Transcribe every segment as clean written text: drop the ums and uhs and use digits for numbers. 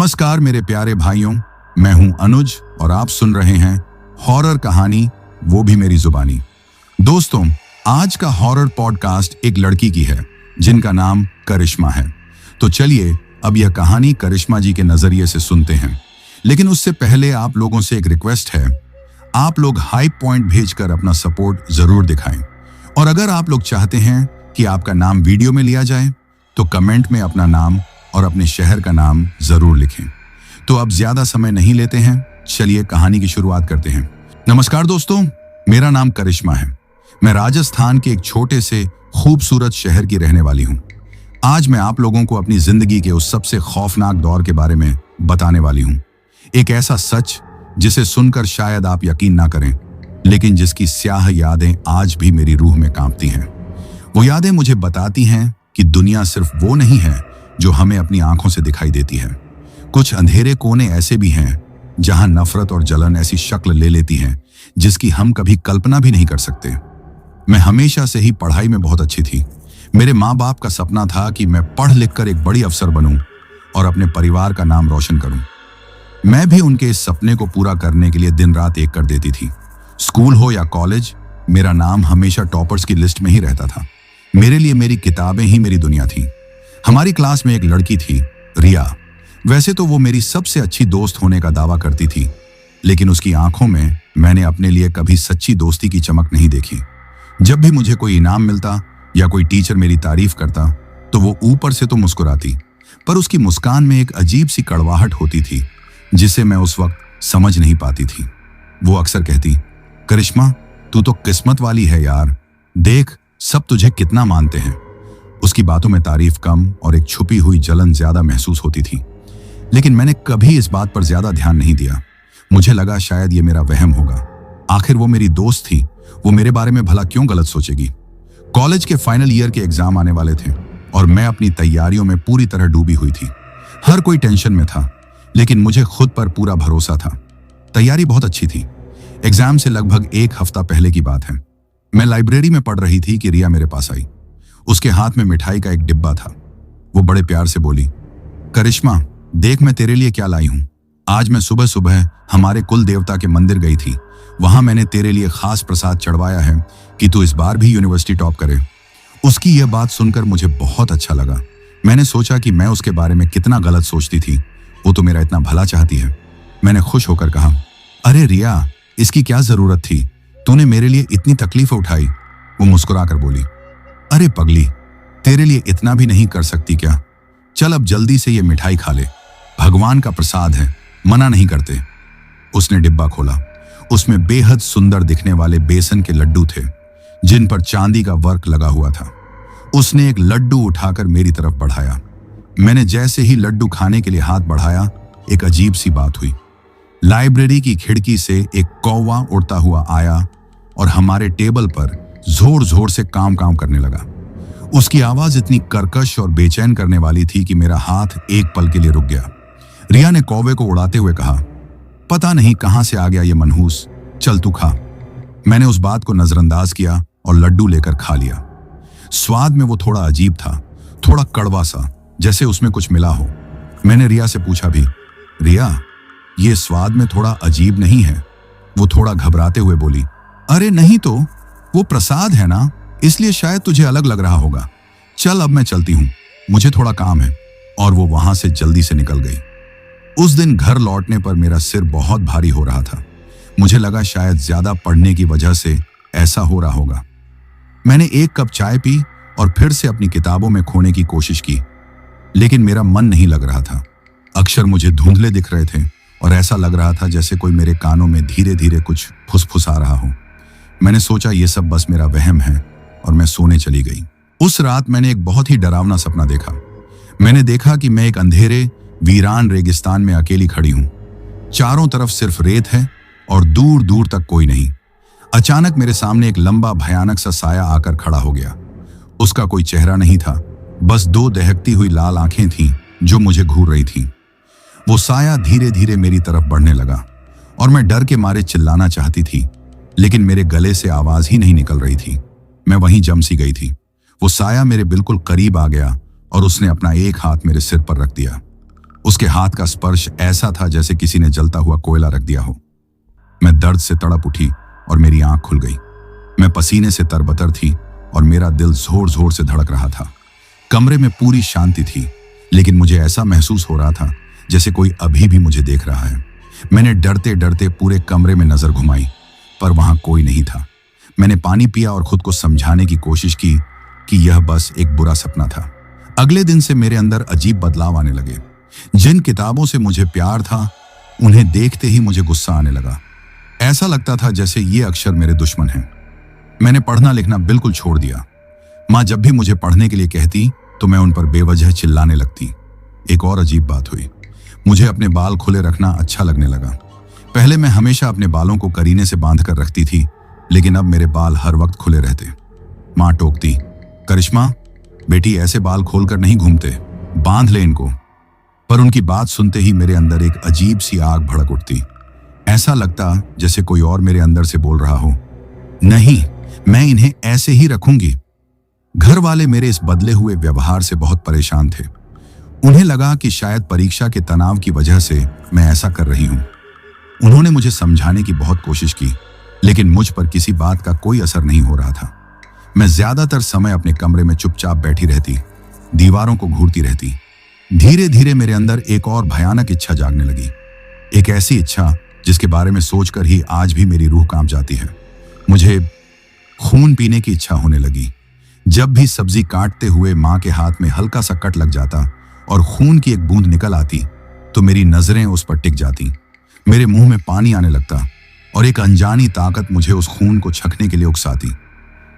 नमस्कार मेरे प्यारे भाइयों, मैं हूं अनुज और आप सुन रहे हैं हॉरर कहानी, वो भी मेरी जुबानी। दोस्तों, आज का हॉरर पॉडकास्ट एक लड़की की है जिनका नाम करिश्मा है। तो चलिए अब यह कहानी करिश्मा जी के नजरिए से सुनते हैं। लेकिन उससे पहले आप लोगों से एक रिक्वेस्ट है, आप लोग हाइप पॉइंट भेजकर अपना सपोर्ट जरूर दिखाएं। और अगर आप लोग चाहते हैं कि आपका नाम वीडियो में लिया जाए तो कमेंट में अपना नाम और अपने शहर का नाम जरूर लिखें। तो अब ज्यादा समय नहीं लेते हैं, चलिए कहानी की शुरुआत करते हैं। नमस्कार दोस्तों, मेरा नाम करिश्मा है। मैं राजस्थान के एक छोटे से खूबसूरत शहर की रहने वाली हूँ। आज मैं आप लोगों को अपनी जिंदगी के उस सबसे खौफनाक दौर के बारे में बताने वाली हूँ। एक ऐसा सच जिसे सुनकर शायद आप यकीन ना करें, लेकिन जिसकी स्याह यादें आज भी मेरी रूह में कांपती हैं। वो यादें मुझे बताती हैं कि दुनिया सिर्फ वो नहीं है जो हमें अपनी आंखों से दिखाई देती है। कुछ अंधेरे कोने ऐसे भी हैं जहां नफरत और जलन ऐसी शक्ल ले लेती हैं जिसकी हम कभी कल्पना भी नहीं कर सकते। मैं हमेशा से ही पढ़ाई में बहुत अच्छी थी। मेरे माँ बाप का सपना था कि मैं पढ़ लिख कर एक बड़ी अफसर बनूं और अपने परिवार का नाम रोशन करूं। मैं भी उनके इस सपने को पूरा करने के लिए दिन रात एक कर देती थी। स्कूल हो या कॉलेज, मेरा नाम हमेशा टॉपर्स की लिस्ट में ही रहता था। मेरे लिए मेरी किताबें ही मेरी दुनिया थी। हमारी क्लास में एक लड़की थी, रिया। वैसे तो वो मेरी सबसे अच्छी दोस्त होने का दावा करती थी, लेकिन उसकी आंखों में मैंने अपने लिए कभी सच्ची दोस्ती की चमक नहीं देखी। जब भी मुझे कोई इनाम मिलता या कोई टीचर मेरी तारीफ करता तो वो ऊपर से तो मुस्कुराती, पर उसकी मुस्कान में एक अजीब सी कड़वाहट होती थी जिसे मैं उस वक्त समझ नहीं पाती थी। वो अक्सर कहती, करिश्मा तू तो किस्मत वाली है यार, देख सब तुझे कितना मानते हैं। उसकी बातों में तारीफ कम और एक छुपी हुई जलन ज्यादा महसूस होती थी, लेकिन मैंने कभी इस बात पर ज्यादा ध्यान नहीं दिया। मुझे लगा शायद ये मेरा वहम होगा। आखिर वो मेरी दोस्त थी, वो मेरे बारे में भला क्यों गलत सोचेगी। कॉलेज के फाइनल ईयर के एग्जाम आने वाले थे और मैं अपनी तैयारियों में पूरी तरह डूबी हुई थी। हर कोई टेंशन में था, लेकिन मुझे खुद पर पूरा भरोसा था। तैयारी बहुत अच्छी थी। एग्जाम से लगभग एक हफ्ता पहले की बात है। मैं लाइब्रेरी में पढ़ रही थी कि रिया मेरे पास आई। उसके हाथ में मिठाई का एक डिब्बा था। वो बड़े प्यार से बोली, करिश्मा देख मैं तेरे लिए क्या लाई हूं। आज मैं सुबह सुबह हमारे कुल देवता के मंदिर गई थी। वहां मैंने तेरे लिए खास प्रसाद चढ़वाया है कि तू इस बार भी यूनिवर्सिटी टॉप करे। उसकी यह बात सुनकर मुझे बहुत अच्छा लगा। मैंने सोचा कि मैं उसके बारे में कितना गलत सोचती थी, वो तो मेरा इतना भला चाहती है। मैंने खुश होकर कहा, अरे रिया इसकी क्या जरूरत थी, तूने मेरे लिए इतनी तकलीफ उठाई। वो मुस्कुरा कर बोली, अरे पगली तेरे लिए इतना भी नहीं कर सकती क्या। चल अब जल्दी से ये मिठाई खा ले, भगवान का प्रसाद है, मना नहीं करते। उसने डिब्बा खोला। उसमें बेहद सुंदर दिखने वाले बेसन के लड्डू थे जिन पर चांदी का वर्क लगा हुआ था। उसने एक लड्डू उठाकर मेरी तरफ बढ़ाया। मैंने जैसे ही लड्डू खाने के लिए हाथ बढ़ाया, एक अजीब सी बात हुई। लाइब्रेरी की खिड़की से एक कौवा उड़ता हुआ आया और हमारे टेबल पर जोर जोर से काम करने लगा। उसकी आवाज इतनी कर्कश और बेचैन करने वाली थी कि मेरा हाथ एक पल के लिए रुक गया। रिया ने कौवे को उड़ाते हुए कहा, पता नहीं कहां से आ गया ये मनहूस, चल तू खा। मैंने उस बात को नजरअंदाज किया और लड्डू लेकर खा लिया। स्वाद में वो थोड़ा अजीब था, थोड़ा कड़वा सा, जैसे उसमें कुछ मिला हो। मैंने रिया से पूछा भी, रिया ये स्वाद में थोड़ा अजीब नहीं है? वो थोड़ा घबराते हुए बोली, अरे नहीं तो, वो प्रसाद है ना, इसलिए शायद तुझे अलग लग रहा होगा। चल अब मैं चलती हूँ, मुझे थोड़ा काम है। और वो वहां से जल्दी से निकल गई। उस दिन घर लौटने पर मेरा सिर बहुत भारी हो रहा था। मुझे लगा शायद ज्यादा पढ़ने की वजह से ऐसा हो रहा होगा। मैंने एक कप चाय पी और फिर से अपनी किताबों में खोने की कोशिश की, लेकिन मेरा मन नहीं लग रहा था। अक्षर मुझे धुंधले दिख रहे थे और ऐसा लग रहा था जैसे कोई मेरे कानों में धीरे धीरे कुछ फुसफुसा रहा हो। मैंने सोचा ये सब बस मेरा वहम है और मैं सोने चली गई। उस रात मैंने एक बहुत ही डरावना सपना देखा। मैंने देखा कि मैं एक अंधेरे वीरान रेगिस्तान में अकेली खड़ी हूं। चारों तरफ सिर्फ रेत है और दूर दूर तक कोई नहीं। अचानक मेरे सामने एक लंबा भयानक सा साया आकर खड़ा हो गया। उसका कोई चेहरा नहीं था, बस दो दहकती हुई लाल आंखें थीं जो मुझे घूर रही थीं। वो साया धीरे धीरे मेरी तरफ बढ़ने लगा और मैं डर के मारे चिल्लाना चाहती थी, लेकिन मेरे गले से आवाज ही नहीं निकल रही थी। मैं वहीं जम सी गई थी। वो साया मेरे बिल्कुल करीब आ गया और उसने अपना एक हाथ मेरे सिर पर रख दिया। उसके हाथ का स्पर्श ऐसा था जैसे किसी ने जलता हुआ कोयला रख दिया हो। मैं दर्द से तड़प उठी और मेरी आंख खुल गई। मैं पसीने से तरबतर थी और मेरा दिल जोर जोर से धड़क रहा था। कमरे में पूरी शांति थी, लेकिन मुझे ऐसा महसूस हो रहा था जैसे कोई अभी भी मुझे देख रहा है। मैंने डरते डरते पूरे कमरे में नजर घुमाई, पर वहां कोई नहीं था। मैंने पानी पिया और खुद को समझाने की कोशिश की कि यह बस एक बुरा सपना था। अगले दिन से मेरे अंदर अजीब बदलाव आने लगे। जिन किताबों से मुझे प्यार था, उन्हें देखते ही मुझे गुस्सा आने लगा। ऐसा लगता था जैसे ये अक्षर मेरे दुश्मन हैं। मैंने पढ़ना लिखना बिल्कुल छोड़ दिया। माँ जब भी मुझे पढ़ने के लिए कहती तो मैं उन पर बेवजह चिल्लाने लगती। एक और अजीब बात हुई, मुझे अपने बाल खुले रखना अच्छा लगने लगा। पहले मैं हमेशा अपने बालों को करीने से बांध कर रखती थी, लेकिन अब मेरे बाल हर वक्त खुले रहते। माँ टोकती, करिश्मा बेटी ऐसे बाल खोलकर नहीं घूमते, बांध ले इनको। पर उनकी बात सुनते ही मेरे अंदर एक अजीब सी आग भड़क उठती। ऐसा लगता जैसे कोई और मेरे अंदर से बोल रहा हो, नहीं, मैं इन्हें ऐसे ही रखूंगी। घर वाले मेरे इस बदले हुए व्यवहार से बहुत परेशान थे। उन्हें लगा कि शायद परीक्षा के तनाव की वजह से मैं ऐसा कर रही हूं। उन्होंने मुझे समझाने की बहुत कोशिश की, लेकिन मुझ पर किसी बात का कोई असर नहीं हो रहा था। मैं ज्यादातर समय अपने कमरे में चुपचाप बैठी रहती, दीवारों को घूरती रहती। धीरे धीरे मेरे अंदर एक और भयानक इच्छा जागने लगी। एक ऐसी इच्छा जिसके बारे में सोचकर ही आज भी मेरी रूह कांप जाती है। मुझे खून पीने की इच्छा होने लगी। जब भी सब्जी काटते हुए माँ के हाथ में हल्का सा कट लग जाता और खून की एक बूंद निकल आती तो मेरी नजरें उस पर टिक जाती। मेरे मुंह में पानी आने लगता और एक अनजानी ताकत मुझे उस खून को छकने के लिए उकसाती।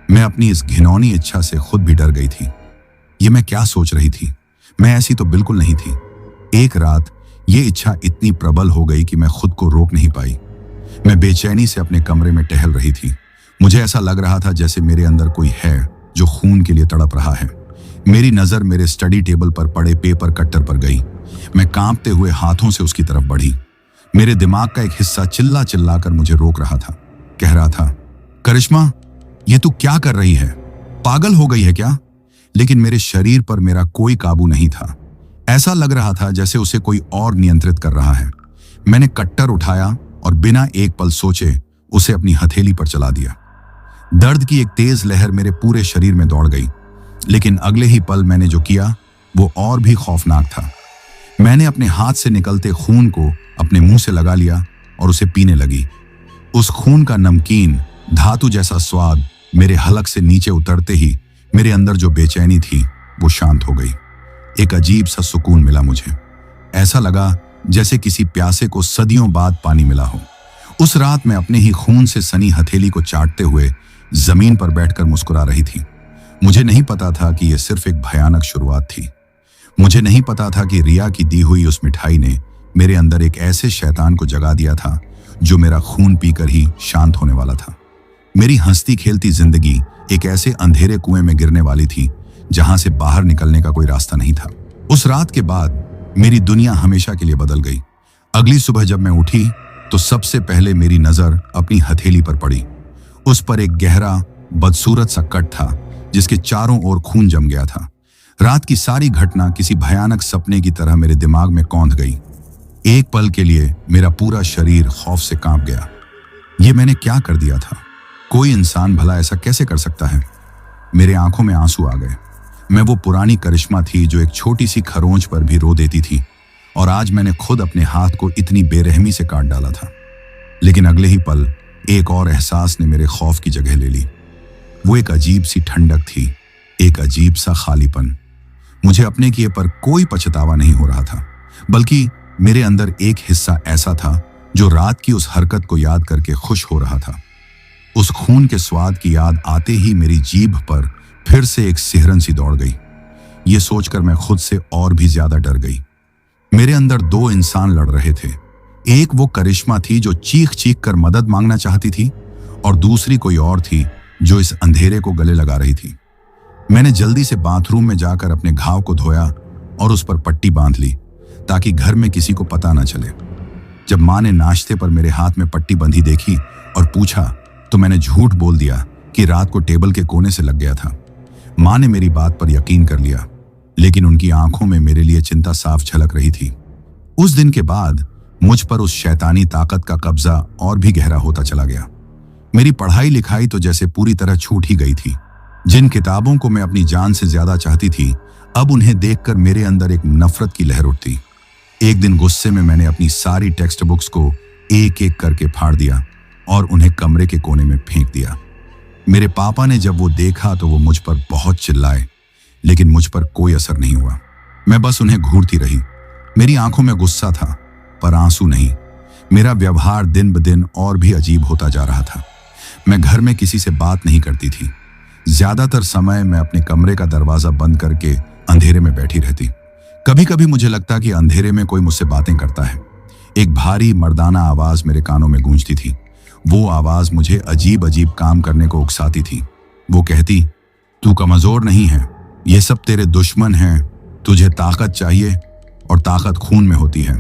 मैं अपनी इस घिनौनी इच्छा से खुद भी डर गई थी। ये मैं क्या सोच रही थी? मैं ऐसी तो बिल्कुल नहीं थी। एक रात ये इच्छा इतनी प्रबल हो गई कि मैं खुद को रोक नहीं पाई। मैं बेचैनी से अपने कमरे में टहल रही थी। मुझे ऐसा लग रहा था जैसे मेरे अंदर कोई है जो खून के लिए तड़प रहा है। मेरी नजर मेरे स्टडी टेबल पर पड़े पेपर कट्टर पर गई। मैं कांपते हुए हाथों से उसकी तरफ बढ़ी। मेरे दिमाग का एक हिस्सा चिल्ला चिल्ला कर मुझे रोक रहा था। कह रहा था, करिश्मा ये तू क्या कर रही है? पागल हो गई है क्या? लेकिन मेरे शरीर पर मेरा कोई काबू नहीं था। ऐसा लग रहा था जैसे उसे कोई और नियंत्रित कर रहा है। मैंने कट्टर उठाया और बिना एक पल सोचे उसे अपनी हथेली पर चला दिया। दर्द की एक तेज लहर मेरे पूरे शरीर में दौड़ गई, लेकिन अगले ही पल मैंने जो किया वो और भी खौफनाक था। मैंने अपने हाथ से निकलते खून को अपने मुंह से लगा लिया और उसे पीने लगी। उस खून का नमकीन धातु जैसा स्वाद मेरे हलक से नीचे उतरते ही मेरे अंदर जो बेचैनी थी वो शांत हो गई। एक अजीब सा सुकून मिला मुझे। ऐसा लगा जैसे किसी प्यासे को सदियों बाद पानी मिला हो। उस रात मैं अपने ही खून से सनी हथेली को चाटते हुए जमीन पर बैठकर मुस्कुरा रही थी। मुझे नहीं पता था कि यह सिर्फ एक भयानक शुरुआत थी। मुझे नहीं पता था कि रिया की दी हुई उस मिठाई ने मेरे अंदर एक ऐसे शैतान को जगा दिया था जो मेरा खून पीकर ही शांत होने वाला था। मेरी हंसती खेलती जिंदगी एक ऐसे अंधेरे कुएं में गिरने वाली थी जहां से बाहर निकलने का कोई रास्ता नहीं था। उस रात के बाद मेरी दुनिया हमेशा के लिए बदल गई। अगली सुबह जब मैं उठी तो सबसे पहले मेरी नजर अपनी हथेली पर पड़ी। उस पर एक गहरा बदसूरत सा कट था जिसके चारों ओर खून जम गया था। रात की सारी घटना किसी भयानक सपने की तरह मेरे दिमाग में कौंध गई। एक पल के लिए मेरा पूरा शरीर खौफ से कांप गया। ये मैंने क्या कर दिया था? कोई इंसान भला ऐसा कैसे कर सकता है? मेरे आंखों में आंसू आ गए। मैं वो पुरानी करिश्मा थी जो एक छोटी सी खरोंच पर भी रो देती थी, और आज मैंने खुद अपने हाथ को इतनी बेरहमी से काट डाला था। लेकिन अगले ही पल एक और एहसास ने मेरे खौफ की जगह ले ली। वो एक अजीब सी ठंडक थी, एक अजीब सा खालीपन। मुझे अपने किए पर कोई पछतावा नहीं हो रहा था, बल्कि मेरे अंदर एक हिस्सा ऐसा था जो रात की उस हरकत को याद करके खुश हो रहा था। उस खून के स्वाद की याद आते ही मेरी जीभ पर फिर से एक सिहरन सी दौड़ गई। ये सोचकर मैं खुद से और भी ज्यादा डर गई। मेरे अंदर दो इंसान लड़ रहे थे। एक वो करिश्मा थी जो चीख चीख कर मदद मांगना चाहती थी, और दूसरी कोई और थी जो इस अंधेरे को गले लगा रही थी। मैंने जल्दी से बाथरूम में जाकर अपने घाव को धोया और उस पर पट्टी बांध ली ताकि घर में किसी को पता ना चले। जब माँ ने नाश्ते पर मेरे हाथ में पट्टी बंधी देखी और पूछा तो मैंने झूठ बोल दिया कि रात को टेबल के कोने से लग गया था। माँ ने मेरी बात पर यकीन कर लिया, लेकिन उनकी आंखों में मेरे लिए चिंता साफ झलक रही थी। उस दिन के बाद मुझ पर उस शैतानी ताकत का कब्जा और भी गहरा होता चला गया। मेरी पढ़ाई लिखाई तो जैसे पूरी तरह छूट ही गई थी। जिन किताबों को मैं अपनी जान से ज्यादा चाहती थी, अब उन्हें देखकर मेरे अंदर एक नफरत की लहर उठती। एक दिन गुस्से में मैंने अपनी सारी टेक्स्ट बुक्स को एक एक करके फाड़ दिया और उन्हें कमरे के कोने में फेंक दिया। मेरे पापा ने जब वो देखा तो वो मुझ पर बहुत चिल्लाए, लेकिन मुझ पर कोई असर नहीं हुआ। मैं बस उन्हें घूरती रही। मेरी आंखों में गुस्सा था, पर आंसू नहीं। मेरा व्यवहार दिन ब दिन और भी अजीब होता जा रहा था। मैं घर में किसी से बात नहीं करती थी। ज्यादातर समय मैं अपने कमरे का दरवाजा बंद करके अंधेरे में बैठी रहती। कभी कभी मुझे लगता कि अंधेरे में कोई मुझसे बातें करता है। एक भारी मर्दाना आवाज मेरे कानों में गूंजती थी। वो आवाज मुझे अजीब अजीब काम करने को उकसाती थी। वो कहती, तू कमजोर नहीं है, ये सब तेरे दुश्मन हैं, तुझे ताकत चाहिए और ताकत खून में होती है।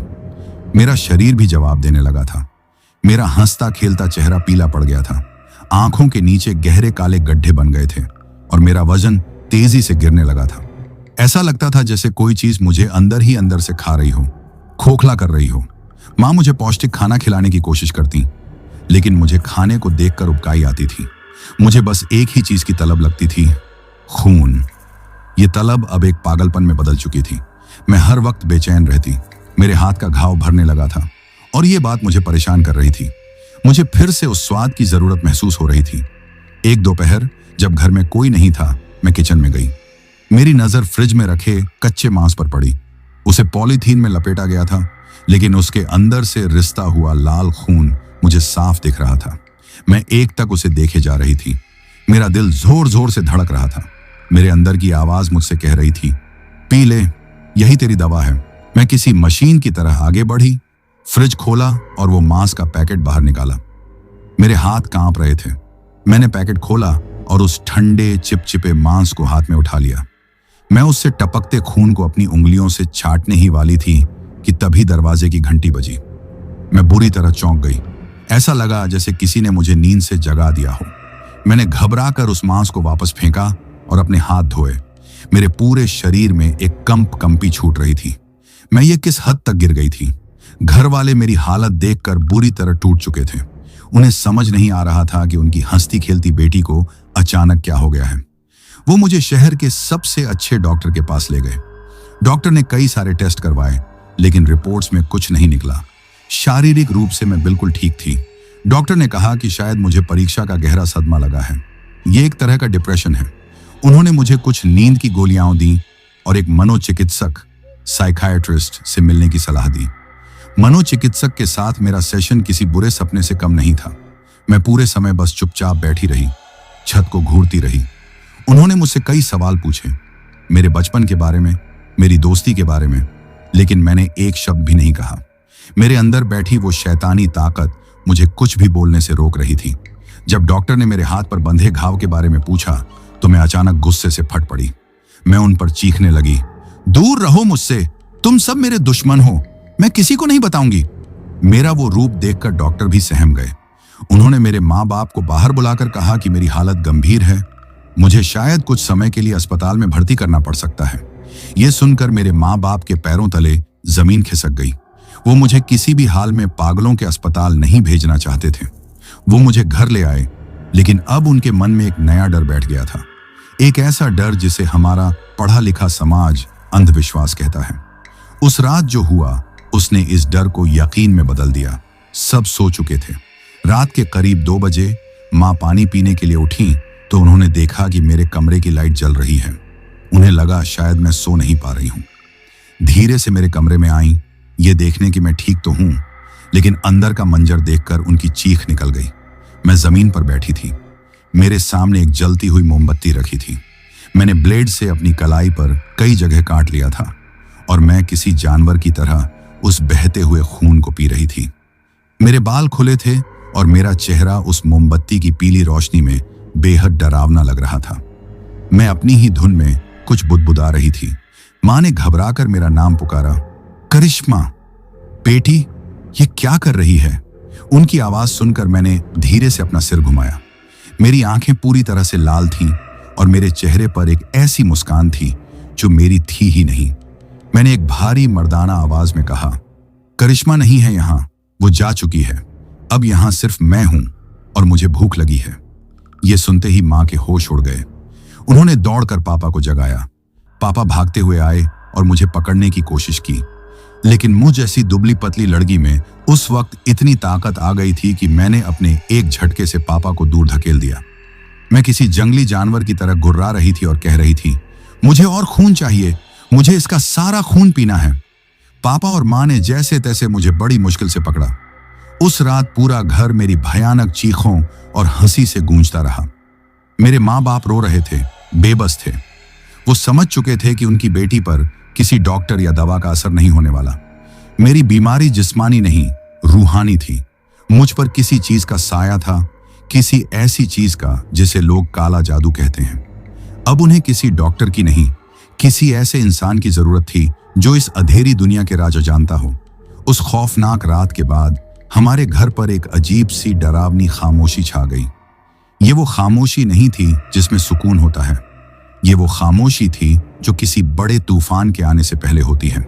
मेरा शरीर भी जवाब देने लगा था। मेरा हंसता खेलता चेहरा पीला पड़ गया था। आंखों के नीचे गहरे काले गड्ढे बन गए थे और मेरा वजन तेजी से गिरने लगा था। ऐसा लगता था जैसे कोई चीज मुझे अंदर ही अंदर से खा रही हो, खोखला कर रही हो। माँ मुझे पौष्टिक खाना खिलाने की कोशिश करती, लेकिन मुझे खाने को देखकर उबकाई आती थी। मुझे बस एक ही चीज की तलब लगती थी, खून। ये तलब अब एक पागलपन में बदल चुकी थी। मैं हर वक्त बेचैन रहती। मेरे हाथ का घाव भरने लगा था और ये बात मुझे परेशान कर रही थी। मुझे फिर से उस स्वाद की जरूरत महसूस हो रही थी। एक दोपहर जब घर में कोई नहीं था, मैं किचन में गई। मेरी नजर फ्रिज में रखे कच्चे मांस पर पड़ी। उसे पॉलीथीन में लपेटा गया था, लेकिन उसके अंदर से रिसता हुआ लाल खून मुझे साफ दिख रहा था। मैं एक टक उसे देखे जा रही थी। मेरा दिल जोर जोर से धड़क रहा था। मेरे अंदर की आवाज मुझसे कह रही थी, पी ले, यही तेरी दवा है। मैं किसी मशीन की तरह आगे बढ़ी, फ्रिज खोला और वो मांस का पैकेट बाहर निकाला। मेरे हाथ कांप रहे थे। मैंने पैकेट खोला और उस ठंडे चिपचिपे मांस को हाथ में उठा लिया। मैं उससे टपकते खून को अपनी उंगलियों से छाटने ही वाली थी कि तभी दरवाजे की घंटी बजी। मैं बुरी तरह चौंक गई। ऐसा लगा जैसे किसी ने मुझे नींद से जगा दिया हो। मैंने घबरा कर उस मांस को वापस फेंका और अपने हाथ धोए। मेरे पूरे शरीर में एक कंपी छूट रही थी। मैं ये किस हद तक गिर गई थी। घर वाले मेरी हालत देखकर बुरी तरह टूट चुके थे। उन्हें समझ नहीं आ रहा था कि उनकी हंसती खेलती बेटी को अचानक क्या हो गया है। वो मुझे शहर के सबसे अच्छे डॉक्टर के पास ले गए। डॉक्टर ने कई सारे टेस्ट करवाए, लेकिन रिपोर्ट्स में कुछ नहीं निकला। शारीरिक रूप से मैं बिल्कुल ठीक थी। डॉक्टर ने कहा कि शायद मुझे परीक्षा का गहरा सदमा लगा है। ये एक तरह का डिप्रेशन है। उन्होंने मुझे कुछ नींद की गोलियां दी और एक मनोचिकित्सक साइकाइट्रिस्ट से मिलने की सलाह दी। मनोचिकित्सक के साथ मेरा सेशन किसी बुरे सपने से कम नहीं था। मैं पूरे समय बस चुपचाप बैठी रही, छत को घूरती रही। उन्होंने मुझसे कई सवाल पूछे, मेरे बचपन के बारे में, मेरी दोस्ती के बारे में, लेकिन मैंने एक शब्द भी नहीं कहा। मेरे अंदर बैठी वो शैतानी ताकत मुझे कुछ भी बोलने से रोक रही थी। जब डॉक्टर ने मेरे हाथ पर बंधे घाव के बारे में पूछा तो मैं अचानक गुस्से से फट पड़ी। मैं उन पर चीखने लगी, दूर रहो मुझसे, तुम सब मेरे दुश्मन हो, मैं किसी को नहीं बताऊंगी। मेरा वो रूप देखकर डॉक्टर भी सहम गए। उन्होंने मेरे माँ बाप को बाहर बुलाकर कहा कि मेरी हालत गंभीर है, मुझे शायद कुछ समय के लिए अस्पताल में भर्ती करना पड़ सकता है। ये सुनकर मेरे माँ बाप के पैरों तले जमीन खिसक गई। वो मुझे किसी भी हाल में पागलों के अस्पताल नहीं भेजना चाहते थे। वो मुझे घर ले आए, लेकिन अब उनके मन में एक नया डर बैठ गया था। एक ऐसा डर जिसे हमारा पढ़ा लिखा समाज अंधविश्वास कहता है। उस रात जो हुआ उसने इस डर को यकीन में बदल दिया। सब सो चुके थे। रात के करीब 2 बजे माँ पानी पीने के लिए उठी तो उन्होंने देखा कि मेरे कमरे की लाइट जल रही है। उन्हें लगा शायद मैं सो नहीं पा रही हूं। धीरे से मेरे कमरे में आई, ये देखने कि मैं ठीक तो हूं, लेकिन अंदर का मंजर देखकर उनकी चीख निकल गई। मैं जमीन पर बैठी थी। मेरे सामने एक जलती हुई मोमबत्ती रखी थी। मैंने ब्लेड से अपनी कलाई पर कई जगह काट लिया था और मैं किसी जानवर की तरह उस बहते हुए खून को पी रही थी। मेरे बाल खुले थे और मेरा चेहरा उस मोमबत्ती की पीली रोशनी में बेहद डरावना लग रहा था। मैं अपनी ही धुन में कुछ बुदबुदा रही थी। माँ ने घबराकर मेरा नाम पुकारा, करिश्मा बेटी, ये क्या कर रही है? उनकी आवाज सुनकर मैंने धीरे से अपना सिर घुमाया। मेरी आंखें पूरी तरह से लाल थीं और मेरे चेहरे पर एक ऐसी मुस्कान थी जो मेरी थी ही नहीं। मैंने एक भारी मर्दाना आवाज में कहा, करिश्मा नहीं है यहाँ, वो जा चुकी है। अब यहाँ सिर्फ मैं हूं और मुझे भूख लगी है। ये सुनते ही माँ के होश उड़ गए। उन्होंने दौड़कर पापा को जगाया। पापा भागते हुए आए और मुझे पकड़ने की कोशिश की, लेकिन मुझ जैसी दुबली पतली लड़की में उस वक्त इतनी ताकत आ गई थी कि मैंने अपने एक झटके से पापा को दूर धकेल दिया। मैं किसी जंगली जानवर की तरह गुर्रा रही थी और कह रही थी, मुझे और खून चाहिए, मुझे इसका सारा खून पीना है। पापा और माँ ने जैसे तैसे मुझे बड़ी मुश्किल से पकड़ा। उस रात पूरा घर मेरी भयानक चीखों और हंसी से गूंजता रहा। मेरे माँ बाप रो रहे थे, बेबस थे। वो समझ चुके थे कि उनकी बेटी पर किसी डॉक्टर या दवा का असर नहीं होने वाला। मेरी बीमारी जिस्मानी नहीं, रूहानी थी। मुझ पर किसी चीज का साया था, किसी ऐसी चीज का जिसे लोग काला जादू कहते हैं। अब उन्हें किसी डॉक्टर की नहीं, किसी ऐसे इंसान की जरूरत थी जो इस अंधेरी दुनिया के राज जानता हो। उस खौफनाक रात के बाद हमारे घर पर एक अजीब सी डरावनी खामोशी छा गई। ये वो खामोशी नहीं थी जिसमें सुकून होता है, ये वो खामोशी थी जो किसी बड़े तूफान के आने से पहले होती है।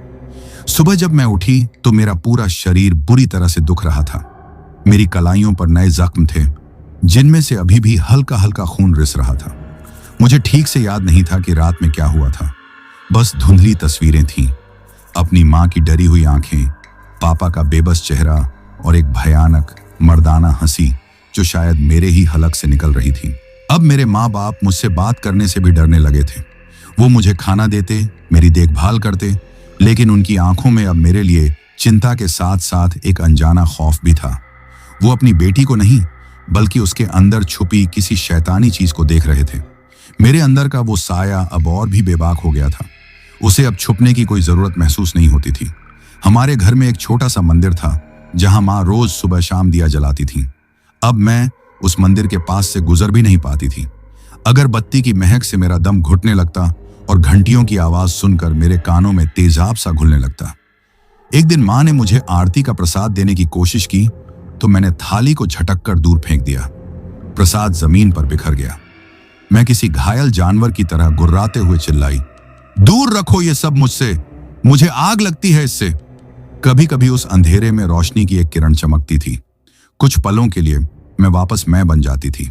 सुबह जब मैं उठी तो मेरा पूरा शरीर बुरी तरह से दुख रहा था। मेरी कलाइयों पर नए जख्म थे, जिनमें से अभी भी हल्का हल्का खून रिस रहा था। मुझे ठीक से याद नहीं था कि रात में क्या हुआ था। बस धुंधली तस्वीरें थीं, अपनी माँ की डरी हुई आंखें, पापा का बेबस चेहरा और एक भयानक मर्दाना हंसी जो शायद मेरे ही हलक से निकल रही थी। अब मेरे माँ बाप मुझसे बात करने से भी डरने लगे थे। वो मुझे खाना देते, मेरी देखभाल करते, लेकिन उनकी आंखों में अब मेरे लिए चिंता के साथ साथ एक अनजाना खौफ भी था। वो अपनी बेटी को नहीं, बल्कि उसके अंदर छुपी किसी शैतानी चीज को देख रहे थे। मेरे अंदर का वो साया अब और भी बेबाक हो गया था। उसे अब छुपने की कोई जरूरत महसूस नहीं होती थी। हमारे घर में एक छोटा सा मंदिर था जहां माँ रोज सुबह शाम दिया जलाती थी। अब मैं उस मंदिर के पास से गुजर भी नहीं पाती थी। अगरबत्ती की महक से मेरा दम घुटने लगता और घंटियों की आवाज सुनकर मेरे कानों में तेजाब सा घुलने लगता। एक दिन माँ ने मुझे आरती का प्रसाद देने की कोशिश की तो मैंने थाली को झटक कर दूर फेंक दिया। प्रसाद जमीन पर बिखर गया। मैं किसी घायल जानवर की तरह गुर्राते हुए चिल्लाई, दूर रखो ये सब मुझसे, मुझे आग लगती है इससे। कभी कभी उस अंधेरे में रोशनी की एक किरण चमकती थी। कुछ पलों के लिए मैं वापस मैं बन जाती थी।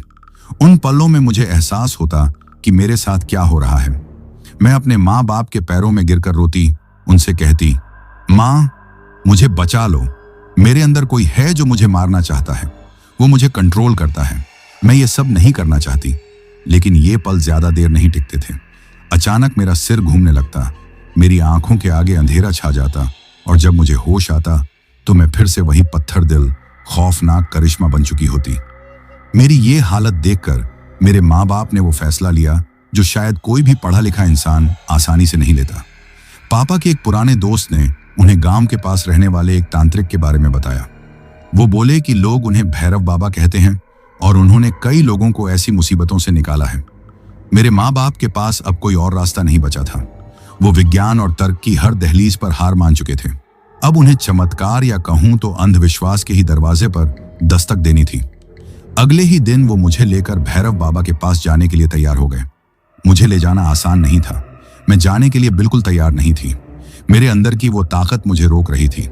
उन पलों में मुझे एहसास होता कि मेरे साथ क्या हो रहा है। मैं अपने माँ बाप के पैरों में गिरकर रोती, उनसे कहती, माँ मुझे बचा लो, मेरे अंदर कोई है जो मुझे मारना चाहता है, वो मुझे कंट्रोल करता है। मैं ये सब नहीं करना चाहती। लेकिन ये पल ज्यादा देर नहीं टिकते थे। अचानक मेरा सिर घूमने लगता, मेरी आंखों के आगे अंधेरा छा जाता और जब मुझे होश आता तो मैं फिर से वही पत्थर दिल खौफनाक करिश्मा बन चुकी होती। मेरी ये हालत देखकर मेरे माँ बाप ने वो फैसला लिया जो शायद कोई भी पढ़ा लिखा इंसान आसानी से नहीं लेता। पापा के एक पुराने दोस्त ने उन्हें गांव के पास रहने वाले एक तांत्रिक के बारे में बताया। वो बोले कि लोग उन्हें भैरव बाबा कहते हैं और उन्होंने कई लोगों को ऐसी मुसीबतों से निकाला है। मेरे माँ बाप के पास अब कोई और रास्ता नहीं बचा था। वो विज्ञान और तर्क की हर दहलीज पर हार मान चुके थे। अब उन्हें चमत्कार या कहूं तो अंधविश्वास के ही दरवाजे पर दस्तक देनी थी। अगले ही दिन वो मुझे लेकर भैरव बाबा के पास जाने के लिए तैयार हो गए। मुझे ले जाना आसान नहीं था। मैं जाने के लिए बिल्कुल तैयार नहीं थी। मेरे अंदर की वो ताकत मुझे रोक रही थी।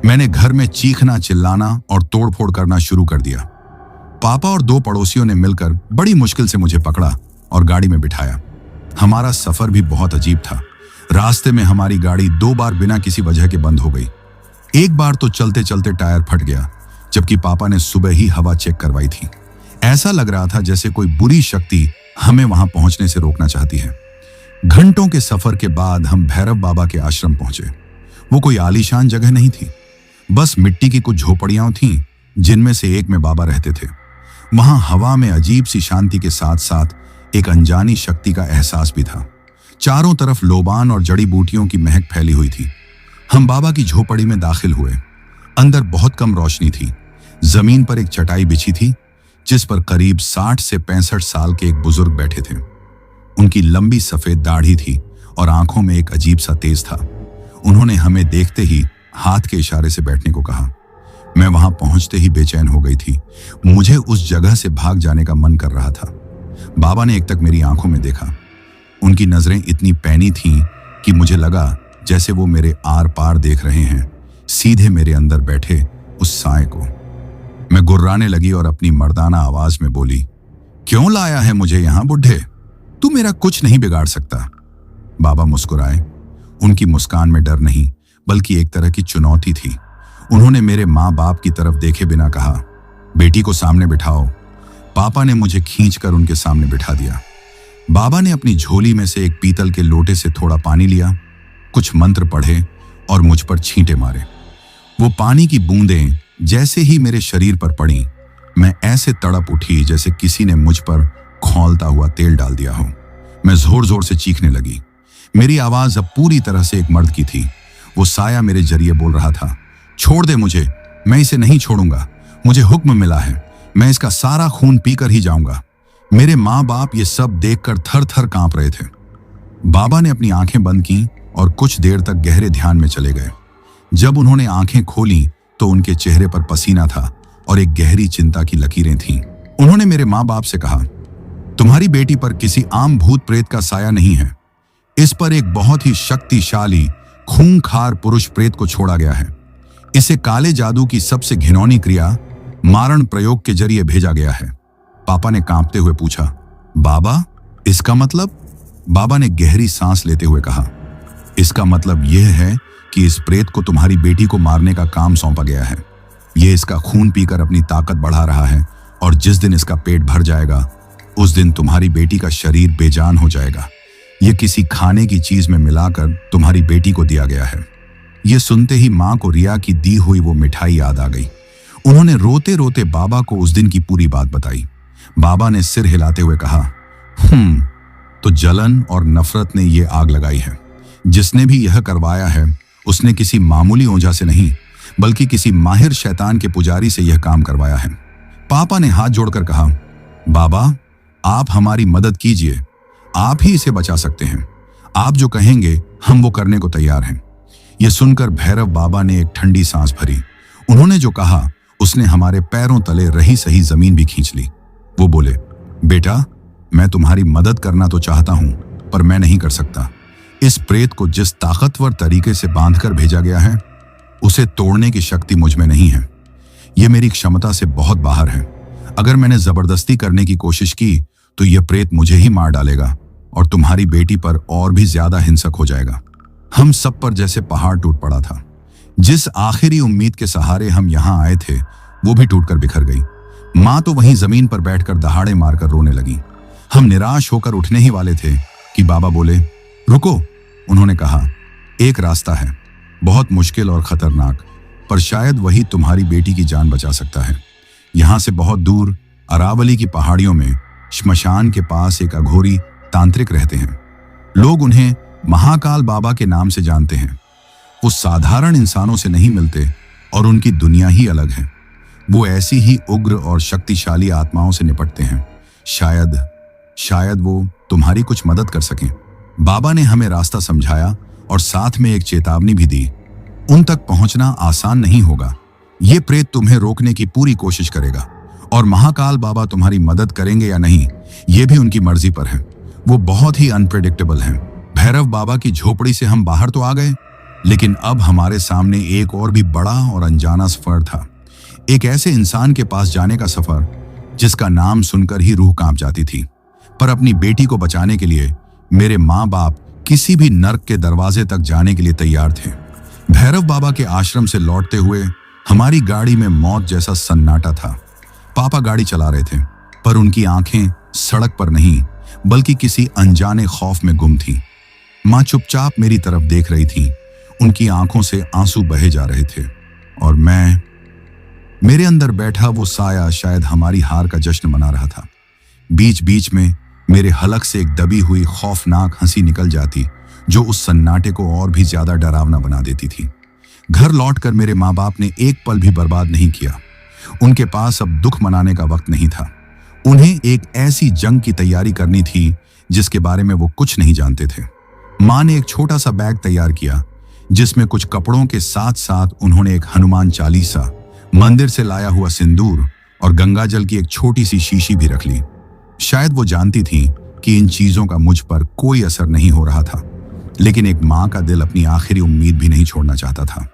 मैंने घर में चीखना, चिल्लाना और तोड़फोड़ करना शुरू कर दिया। पापा और दो पड़ोसियों ने मिलकर बड़ी मुश्किल से मुझे पकड़ा और गाड़ी में बिठाया। हमारा सफर भी बहुत अजीब था। रास्ते में हमारी गाड़ी 2 बार बिना किसी वजह के बंद हो गई। एक बार तो चलते चलते टायर फट गया, जबकि पापा ने सुबह ही हवा चेक करवाई थी। ऐसा लग रहा था जैसे कोई बुरी शक्ति हमें वहां पहुंचने से रोकना चाहती है। घंटों के सफर के बाद हम भैरव बाबा के आश्रम पहुंचे। वो कोई आलीशान जगह नहीं थी, बस मिट्टी की कुछ झोपड़ियां थीं जिनमें से एक में बाबा रहते थे। वहां हवा में अजीब सी शांति के साथ साथ एक अनजानी शक्ति का एहसास भी था। चारों तरफ लोबान और जड़ी बूटियों की महक फैली हुई थी। हम बाबा की झोपड़ी में दाखिल हुए। अंदर बहुत कम रोशनी थी। जमीन पर एक चटाई बिछी थी जिस पर करीब 60 से 65 साल के एक बुजुर्ग बैठे थे। उनकी लंबी सफेद दाढ़ी थी और आंखों में एक अजीब सा तेज था। उन्होंने हमें देखते ही हाथ के इशारे से बैठने को कहा। मैं वहां पहुंचते ही बेचैन हो गई थी। मुझे उस जगह से भाग जाने का मन कर रहा था। बाबा ने एक तक मेरी आंखों में देखा। उनकी नजरें इतनी पैनी थीं कि मुझे लगा जैसे वो मेरे आर पार देख रहे हैं, सीधे मेरे अंदर बैठे उस साए को। मैं गुर्राने लगी और अपनी मर्दाना आवाज में बोली, क्यों लाया है मुझे यहां बुढ़े? तू मेरा कुछ नहीं बिगाड़ सकता। बाबा मुस्कुराए। उनकी मुस्कान में डर नहीं बल्कि एक तरह की चुनौती थी। उन्होंने मेरे माँ बाप की तरफ देखे बिना कहा, बेटी को सामने बिठाओ। पापा ने मुझे खींचकर उनके सामने बिठा दिया। बाबा ने अपनी झोली में से एक पीतल के लोटे से थोड़ा पानी लिया, कुछ मंत्र पढ़े और मुझ पर छींटे मारे। वो पानी की बूंदें जैसे ही मेरे शरीर पर पड़ी, मैं ऐसे तड़प उठी जैसे किसी ने मुझ पर खौलता हुआ तेल डाल दिया हो। मैं जोर जोर से चीखने लगी। मेरी आवाज अब पूरी तरह से एक मर्द की थी। वो साया मेरे जरिए बोल रहा था, छोड़ दे मुझे, मैं इसे नहीं छोड़ूंगा। मुझे हुक्म मिला है, मैं इसका सारा खून पीकर ही जाऊंगा। मेरे माँ बाप ये सब देखकर थर थर कांप रहे थे। बाबा ने अपनी आंखें बंद की और कुछ देर तक गहरे ध्यान में चले गए। जब उन्होंने आंखें खोली तो उनके चेहरे पर पसीना था और एक गहरी चिंता की लकीरें थीं। उन्होंने मेरे माँ बाप से कहा, तुम्हारी बेटी पर किसी आम भूत प्रेत का साया नहीं है। इस पर एक बहुत ही शक्तिशाली खूंखार पुरुष प्रेत को छोड़ा गया है। इसे काले जादू की सबसे घिनौनी क्रिया मारण प्रयोग के जरिए भेजा गया है। पापा ने कांपते हुए पूछा, बाबा इसका मतलब? बाबा ने गहरी सांस लेते हुए कहा, इसका मतलब यह है कि इस प्रेत को तुम्हारी बेटी को मारने का काम सौंपा गया है। यह इसका खून पीकर अपनी ताकत बढ़ा रहा है और जिस दिन इसका पेट भर जाएगा उस दिन तुम्हारी बेटी का शरीर बेजान हो जाएगा। यह किसी खाने की चीज में मिलाकर तुम्हारी बेटी को दिया गया है। यह सुनते ही मां को रिया की दी हुई वो मिठाई याद आ गई। उन्होंने रोते रोते बाबा को उस दिन की पूरी बात बताई। बाबा ने सिर हिलाते हुए कहा, तो जलन और नफरत ने ये आग लगाई है। जिसने भी यह करवाया है उसने किसी मामूली ओझा से नहीं बल्कि किसी माहिर शैतान के पुजारी से यह काम करवाया है। पापा ने हाथ जोड़कर कहा, बाबा आप हमारी मदद कीजिए, आप ही इसे बचा सकते हैं। आप जो कहेंगे हम वो करने को तैयार हैं। यह सुनकर भैरव बाबा ने एक ठंडी सांस भरी। उन्होंने जो कहा उसने हमारे पैरों तले रही सही जमीन भी खींच ली। वो बोले, बेटा मैं तुम्हारी मदद करना तो चाहता हूं पर मैं नहीं कर सकता। इस प्रेत को जिस ताकतवर तरीके से बांधकर भेजा गया है उसे तोड़ने की शक्ति मुझ में नहीं है। यह मेरी क्षमता से बहुत बाहर है। अगर मैंने जबरदस्ती करने की कोशिश की तो यह प्रेत मुझे ही मार डालेगा और तुम्हारी बेटी पर और भी ज्यादा हिंसक हो जाएगा। हम सब पर जैसे पहाड़ टूट पड़ा था। जिस आखिरी उम्मीद के सहारे हम यहाँ आए थे वो भी टूटकर बिखर गई। माँ तो वहीं जमीन पर बैठकर दहाड़े मारकर रोने लगी। हम निराश होकर उठने ही वाले थे कि बाबा बोले, रुको। उन्होंने कहा, एक रास्ता है, बहुत मुश्किल और खतरनाक, पर शायद वही तुम्हारी बेटी की जान बचा सकता है। यहाँ से बहुत दूर अरावली की पहाड़ियों में श्मशान के पास एक अघोरी तांत्रिक रहते हैं। लोग उन्हें महाकाल बाबा के नाम से जानते हैं। वो साधारण इंसानों से नहीं मिलते और उनकी दुनिया ही अलग है। वो ऐसी ही उग्र और शक्तिशाली आत्माओं से निपटते हैं। शायद वो तुम्हारी कुछ मदद कर सकें। बाबा ने हमें रास्ता समझाया और साथ में एक चेतावनी भी दी। उन तक पहुंचना आसान नहीं होगा। ये प्रेत तुम्हें रोकने की पूरी कोशिश करेगा और महाकाल बाबा तुम्हारी मदद करेंगे या नहीं ये भी उनकी मर्जी पर है। वो बहुत ही अनप्रेडिक्टेबल हैं। भैरव बाबा की झोपड़ी से हम बाहर तो आ गए, लेकिन अब हमारे सामने एक और भी बड़ा और अनजाना सफर था। एक ऐसे इंसान के पास जाने का सफर जिसका नाम सुनकर ही रूह कांप जाती थी। पर अपनी बेटी को बचाने के लिए मेरे माँ बाप किसी भी नर्क के दरवाजे तक जाने के लिए तैयार थे। भैरव बाबा के आश्रम से लौटते हुए हमारी गाड़ी में मौत जैसा सन्नाटा था। पापा गाड़ी चला रहे थे पर उनकी आंखें सड़क पर नहीं बल्कि किसी अनजाने खौफ में गुम थीं। माँ चुपचाप मेरी तरफ देख रही थी। उनकी आंखों से आंसू बहे जा रहे थे और मेरे अंदर बैठा वो साया शायद हमारी हार का जश्न मना रहा था। बीच बीच में मेरे हलक से एक दबी हुई खौफनाक हंसी निकल जाती जो उस सन्नाटे को और भी ज्यादा डरावना बना देती थी। घर लौटकर मेरे माँ बाप ने एक पल भी बर्बाद नहीं किया। उनके पास अब दुख मनाने का वक्त नहीं था। उन्हें एक ऐसी जंग की तैयारी करनी थी जिसके बारे में वो कुछ नहीं जानते थे। माँ ने एक छोटा सा बैग तैयार किया जिसमें कुछ कपड़ों के साथ साथ उन्होंने एक हनुमान चालीसा, मंदिर से लाया हुआ सिंदूर और गंगा जल की एक छोटी सी शीशी भी रख ली। शायद वो जानती थी कि इन चीजों का मुझ पर कोई असर नहीं हो रहा था, लेकिन एक माँ का दिल अपनी आखिरी उम्मीद भी नहीं छोड़ना चाहता था।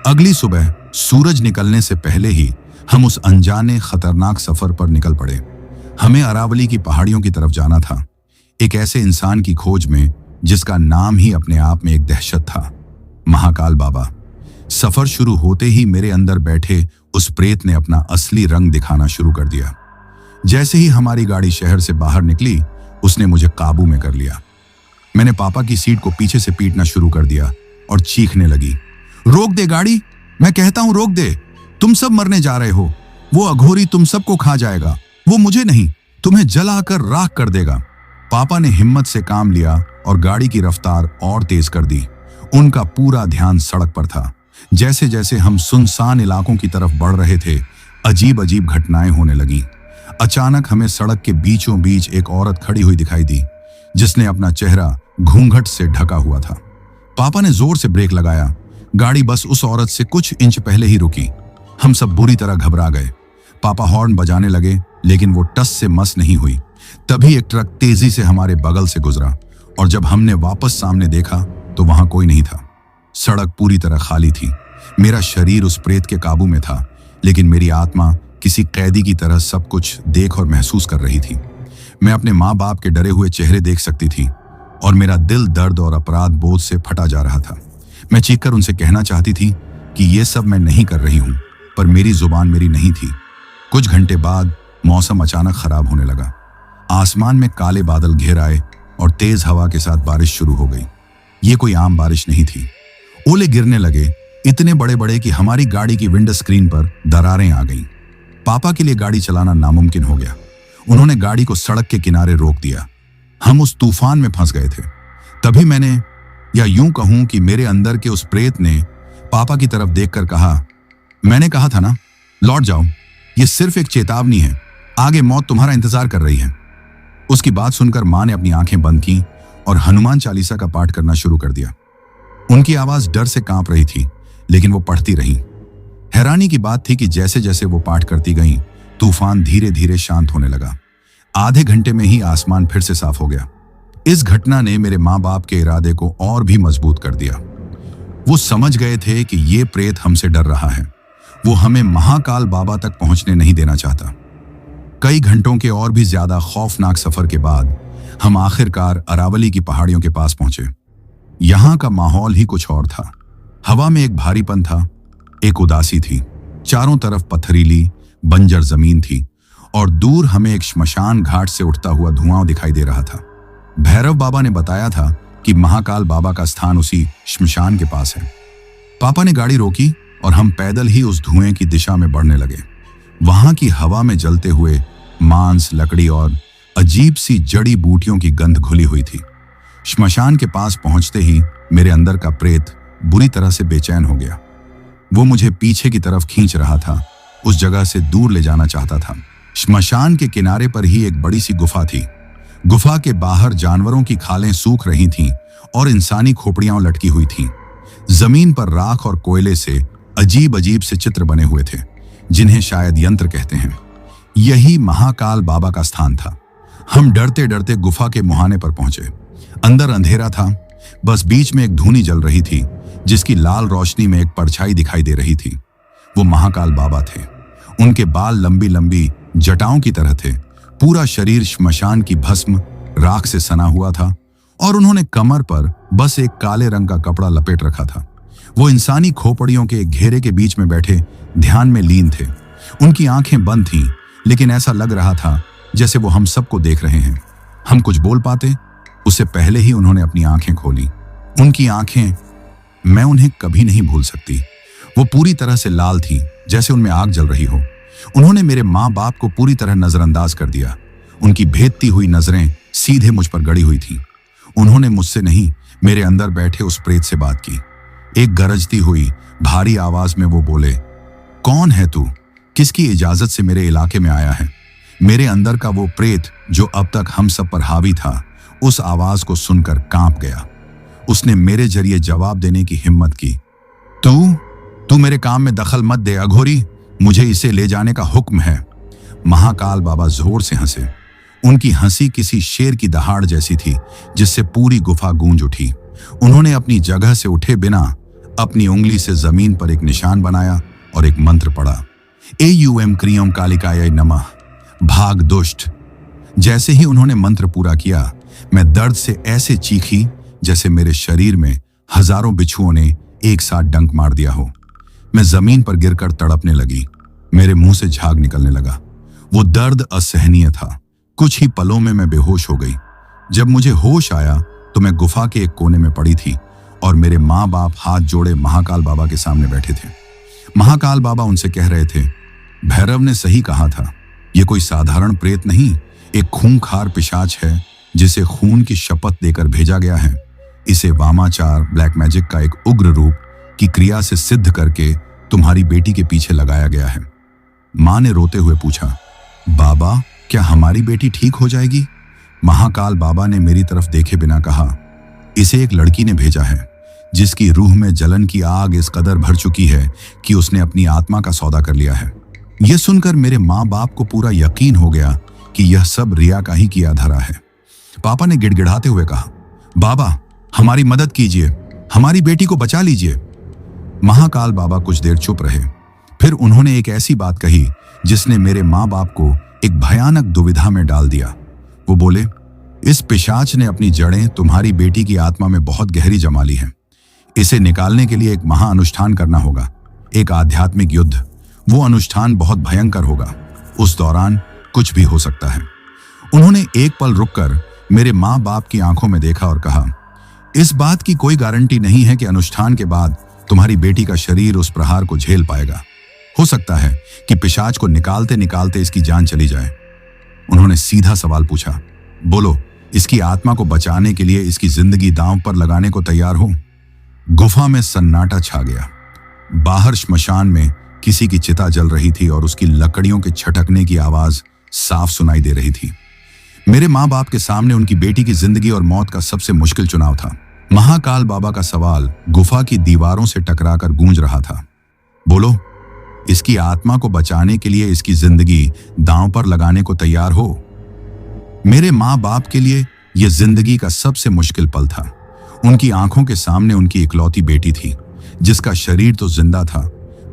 अगली सुबह सूरज निकलने से पहले ही हम उस अनजाने खतरनाक सफर पर निकल पड़े। हमें अरावली की पहाड़ियों की तरफ जाना था, एक ऐसे इंसान की खोज में जिसका नाम ही अपने आप में एक दहशत था, महाकाल बाबा। सफर शुरू होते ही मेरे अंदर बैठे उस प्रेत ने अपना असली रंग दिखाना शुरू कर दिया। जैसे ही हमारी गाड़ी शहर से बाहर निकली, उसने मुझे काबू में कर लिया। मैंने पापा की सीट को पीछे से पीटना शुरू कर दिया और चीखने लगी, रोक दे गाड़ी, मैं कहता हूं रोक दे, तुम सब मरने जा रहे हो। वो अघोरी तुम सबको खा जाएगा, वो मुझे नहीं, तुम्हें जलाकर राख कर देगा। पापा ने हिम्मत से काम लिया और गाड़ी की रफ्तार और तेज कर दी। उनका पूरा ध्यान सड़क पर था। जैसे जैसे हम सुनसान इलाकों की तरफ बढ़ रहे थे, अजीब अजीब घटनाएं होने लगीं। अचानक हमें सड़क के बीचों बीच एक औरत खड़ी हुई दिखाई दी, जिसने अपना चेहरा घूंघट से ढका हुआ था। पापा ने जोर से ब्रेक लगाया। गाड़ी बस उस औरत से कुछ इंच पहले ही रुकी। हम सब बुरी तरह घबरा गए। पापा हॉर्न बजाने लगे, लेकिन वो टस से मस नहीं हुई। तभी एक ट्रक तेजी से हमारे बगल से गुजरा और जब हमने वापस सामने देखा तो वहां कोई नहीं था। सड़क पूरी तरह खाली थी। मेरा शरीर उस प्रेत के काबू में था, लेकिन मेरी आत्मा किसी कैदी की तरह सब कुछ देख और महसूस कर रही थी। मैं अपने माँ बाप के डरे हुए चेहरे देख सकती थी और मेरा दिल दर्द और अपराध बोझ से फटा जा रहा था। मैं चीखकर उनसे कहना चाहती थी कि ये सब मैं नहीं कर रही हूँ, पर मेरी जुबान मेरी नहीं थी। कुछ घंटे बाद मौसम अचानक खराब होने लगा। आसमान में काले बादल घेर आए और तेज हवा के साथ बारिश शुरू हो गई। ये कोई आम बारिश नहीं थी। ओले गिरने लगे, इतने बड़े बड़े कि हमारी गाड़ी की विंडो स्क्रीन पर दरारें आ गईं। पापा के लिए गाड़ी चलाना नामुमकिन हो गया। उन्होंने गाड़ी को सड़क के किनारे रोक दिया। हम उस तूफान में फंस गए थे। तभी मैंने, या यूं कहूं कि मेरे अंदर के उस प्रेत ने पापा की तरफ देखकर कहा, मैंने कहा था ना, लौट जाओ, ये सिर्फ एक चेतावनी है, आगे मौत तुम्हारा इंतजार कर रही है। उसकी बात सुनकर मां ने अपनी आंखें बंद की और हनुमान चालीसा का पाठ करना शुरू कर दिया। उनकी आवाज डर से कांप रही थी, लेकिन वो पढ़ती रही। हैरानी की बात थी कि जैसे जैसे वो पाठ करती गईं, तूफान धीरे धीरे शांत होने लगा। आधे घंटे में ही आसमान फिर से साफ हो गया। इस घटना ने मेरे माँ बाप के इरादे को और भी मजबूत कर दिया। वो समझ गए थे कि ये प्रेत हमसे डर रहा है। वो हमें महाकाल बाबा तक पहुंचने नहीं देना चाहता। कई घंटों के और भी ज्यादा खौफनाक सफर के बाद हम आखिरकार अरावली की पहाड़ियों के पास पहुंचे। यहां का माहौल ही कुछ और था। हवा में एक भारीपन था, एक उदासी थी। चारों तरफ पथरीली बंजर जमीन थी और दूर हमें एक श्मशान घाट से उठता हुआ धुआं दिखाई दे रहा था। भैरव बाबा ने बताया था कि महाकाल बाबा का स्थान उसी श्मशान के पास है। पापा ने गाड़ी रोकी और हम पैदल ही उस धुएं की दिशा में बढ़ने लगे। वहां की हवा में जलते हुए मांस, लकड़ी और अजीब सी जड़ी बूटियों की गंध घुली हुई थी। श्मशान के पास पहुंचते ही मेरे अंदर का प्रेत बुरी तरह से बेचैन हो गया। वो मुझे पीछे की तरफ खींच रहा था, उस जगह से दूर ले जाना चाहता था। श्मशान के किनारे पर ही एक बड़ी सी गुफा थी। गुफा के बाहर जानवरों की खालें सूख रही थीं और इंसानी खोपड़ियां लटकी हुई थीं। जमीन पर राख और कोयले से अजीब अजीब से चित्र बने हुए थे, जिन्हें शायद यंत्र कहते हैं। यही महाकाल बाबा का स्थान था। हम डरते डरते गुफा के मुहाने पर पहुंचे। अंदर अंधेरा था, बस बीच में एक धूनी जल रही थी, जिसकी लाल रोशनी में एक परछाई दिखाई दे रही थी। वो महाकाल बाबा थे। उनके बाल लंबी लंबी जटाओं की तरह थे। पूरा शरीर श्मशान की भस्म राख से सना हुआ था और उन्होंने कमर पर बस एक काले रंग का कपड़ा लपेट रखा था। वो इंसानी खोपड़ियों के एक घेरे के बीच में बैठे ध्यान में लीन थे। उनकी आंखें बंद थीं, लेकिन ऐसा लग रहा था जैसे वो हम सबको देख रहे हैं। हम कुछ बोल पाते उससे पहले ही उन्होंने अपनी आंखें खोली। उनकी आंखें, मैं उन्हें कभी नहीं भूल सकती। वो पूरी तरह से लाल थीं, जैसे उनमें आग जल रही हो। उन्होंने मेरे माँ बाप को पूरी तरह नजरअंदाज कर दिया। उनकी भेदती हुई नजरें सीधे मुझ पर गड़ी हुई थीं। उन्होंने मुझसे नहीं, मेरे अंदर बैठे उस प्रेत से बात की। एक गरजती हुई भारी आवाज में वो बोले, कौन है तू? किसकी इजाजत से मेरे इलाके में आया है? मेरे अंदर का वो प्रेत जो अब तक हम सब पर हावी था, उस आवाज को सुनकर कांप गया। उसने मेरे जरिए जवाब देने की हिम्मत की। तू मेरे काम में दखल मत दे अघोरी, मुझे इसे ले जाने का हुक्म है। महाकाल बाबा जोर से हंसे। उनकी हंसी किसी शेर की दहाड़ जैसी थी, जिससे पूरी गुफा गूंज उठी। उन्होंने अपनी जगह से उठे बिना अपनी उंगली से जमीन पर एक निशान बनाया और एक मंत्र पढ़ा, एयूएम क्रियम कालिकाय नमः, भाग दुष्ट। जैसे ही उन्होंने मंत्र पूरा किया, मैं दर्द से ऐसे चीखी जैसे मेरे शरीर में हजारों बिच्छुओं ने एक साथ डंक मार दिया हो। मैं जमीन पर गिरकर तड़पने लगी। मेरे मुंह से झाग निकलने लगा। वो दर्द असहनीय था। कुछ ही पलों में मैं बेहोश हो गई। जब मुझे होश आया तो मैं गुफा के एक कोने में पड़ी थी और मेरे माँ बाप हाथ जोड़े महाकाल बाबा के सामने बैठे थे। महाकाल बाबा उनसे कह रहे थे, भैरव ने सही कहा था, ये कोई साधारण प्रेत नहीं, एक खूंखार पिशाच है जिसे खून की शपथ देकर भेजा गया है। इसे वामाचार ब्लैक मैजिक का एक उग्र रूप की क्रिया से सिद्ध करके तुम्हारी बेटी के पीछे लगाया गया है। मां ने रोते हुए पूछा, बाबा क्या हमारी बेटी ठीक हो जाएगी? महाकाल बाबा ने मेरी तरफ देखे बिना कहा, इसे एक लड़की ने भेजा है जिसकी रूह में जलन की आग इस कदर भर चुकी है कि उसने अपनी आत्मा का सौदा कर लिया है। यह सुनकर मेरे माँ बाप को पूरा यकीन हो गया कि यह सब रिया का ही किया धरा है। पापा ने गिड़गिड़ाते हुए कहा, बाबा हमारी मदद कीजिए, हमारी बेटी को बचा लीजिए। महाकाल बाबा कुछ देर चुप रहे। फिर उन्होंने एक ऐसी बात कही जिसने मेरे माँ बाप को एक भयानक दुविधा में डाल दिया। वो बोले, इस पिशाच ने अपनी जड़ें तुम्हारी बेटी की आत्मा में बहुत गहरी जमा ली हैं। इसे निकालने के लिए एक महाअनुष्ठान करना होगा, एक आध्यात्मिक युद्ध। वो अनुष्ठान बहुत भयंकर होगा। उस दौरान कुछ भी हो सकता है। उन्होंने एक पल रुककर मेरे माँ बाप की आंखों में देखा और कहा, इस बात की कोई गारंटी नहीं है कि अनुष्ठान के बाद तुम्हारी बेटी का शरीर उस प्रहार को झेल पाएगा। हो सकता है कि पिशाच को निकालते निकालते इसकी जान चली जाए। उन्होंने सीधा सवाल पूछा, बोलो इसकी आत्मा को बचाने के लिए इसकी जिंदगी दांव पर लगाने को तैयार हो? गुफा में सन्नाटा छा गया। बाहर श्मशान में किसी की चिता जल रही थी और उसकी लकड़ियों के छटकने की आवाज साफ सुनाई दे रही थी। मेरे माँ बाप के सामने उनकी बेटी की जिंदगी और मौत का सबसे मुश्किल चुनाव था। महाकाल बाबा का सवाल गुफा की दीवारों से टकराकर गूंज रहा था, बोलो इसकी आत्मा को बचाने के लिए इसकी जिंदगी दांव पर लगाने को तैयार हो? मेरे माँ बाप के लिए यह जिंदगी का सबसे मुश्किल पल था। उनकी आंखों के सामने उनकी इकलौती बेटी थी जिसका शरीर तो जिंदा था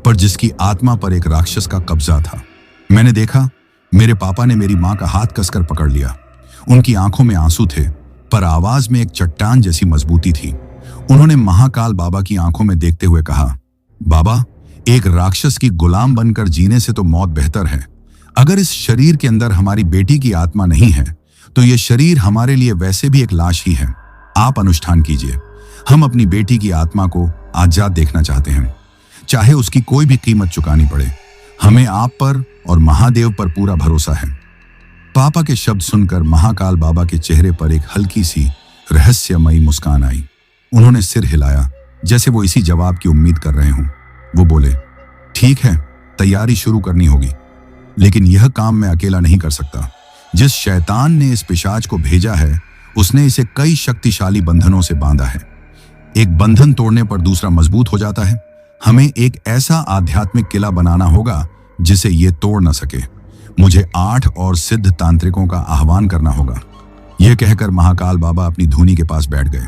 पर जिसकी आत्मा पर एक राक्षस का कब्जा था। मैंने देखा मेरे पापा ने मेरी माँ का हाथ कसकर पकड़ लिया। उनकी आंखों में आंसू थे पर आवाज में एक चट्टान जैसी मजबूती थी। उन्होंने महाकाल बाबा की आंखों में देखते हुए कहा, बाबा एक राक्षस की गुलाम बनकर जीने से तो मौत बेहतर है। अगर इस शरीर के अंदर हमारी बेटी की आत्मा नहीं है तो यह शरीर हमारे लिए वैसे भी एक लाश ही है। आप अनुष्ठान कीजिए। हम अपनी बेटी की आत्मा को आजाद देखना चाहते हैं, चाहे उसकी कोई भी कीमत चुकानी पड़े। हमें आप पर और महादेव पर पूरा भरोसा है। पापा के शब्द सुनकर महाकाल बाबा के चेहरे पर एक हल्की सी रहस्यमयी मुस्कान आई। उन्होंने सिर हिलाया जैसे वो इसी जवाब की उम्मीद कर रहे हों। वो बोले, ठीक है, तैयारी शुरू करनी होगी, लेकिन यह काम मैं अकेला नहीं कर सकता। जिस शैतान ने इस पिशाच को भेजा है उसने इसे कई शक्तिशाली बंधनों से बांधा है। एक बंधन तोड़ने पर दूसरा मजबूत हो जाता है। हमें एक ऐसा आध्यात्मिक किला बनाना होगा जिसे ये तोड़ न सके। मुझे 8 और सिद्ध तांत्रिकों का आह्वान करना होगा। यह कहकर महाकाल बाबा अपनी धूनी के पास बैठ गए।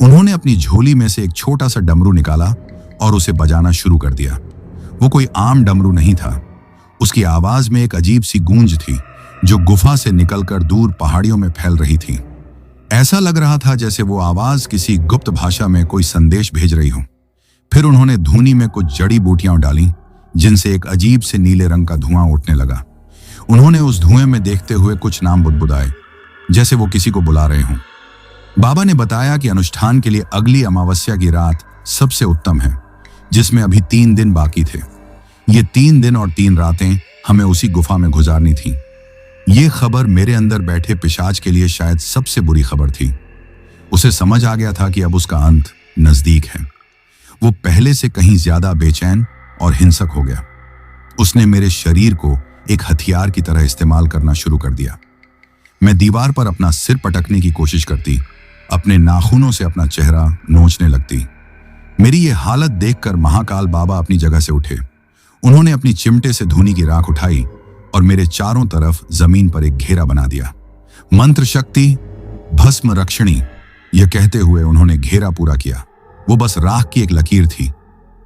उन्होंने अपनी झोली में से एक छोटा सा डमरू निकाला और उसे बजाना शुरू कर दिया। वो कोई आम डमरू नहीं था। उसकी आवाज में एक अजीब सी गूंज थी जो गुफा से निकलकर दूर पहाड़ियों में फैल रही थी। ऐसा लग रहा था जैसे वो आवाज किसी गुप्त भाषा में कोई संदेश भेज रही हो। फिर उन्होंने धूनी में कुछ जड़ी बूटियां डाली जिनसे एक अजीब से नीले रंग का धुआं उठने लगा। उन्होंने उस धुएं में देखते हुए कुछ नाम बुदबुदाए जैसे वो किसी को बुला रहे हों। बाबा ने बताया कि अनुष्ठान के लिए अगली अमावस्या की रात सबसे उत्तम है, जिसमें अभी 3 दिन बाकी थे। ये 3 दिन और 3 रातें हमें उसी गुफा में गुजारनी थी। ये खबर मेरे अंदर बैठे पिशाच के लिए शायद सबसे बुरी खबर थी। उसे समझ आ गया था कि अब उसका अंत नजदीक है। वो पहले से कहीं ज्यादा बेचैन और हिंसक हो गया। उसने मेरे शरीर को एक हथियार की तरह इस्तेमाल करना शुरू कर दिया। मैं दीवार पर अपना सिर पटकने की कोशिश करती, अपने नाखूनों से अपना चेहरा नोचने लगती। मेरी ये हालत देखकर महाकाल बाबा अपनी जगह से उठे। उन्होंने अपनी चिमटे से धूनी की राख उठाई और मेरे चारों तरफ जमीन पर एक घेरा बना दिया। मंत्र शक्ति भस्म रक्षणी, यह कहते हुए उन्होंने घेरा पूरा किया। वो बस राख की एक लकीर थी,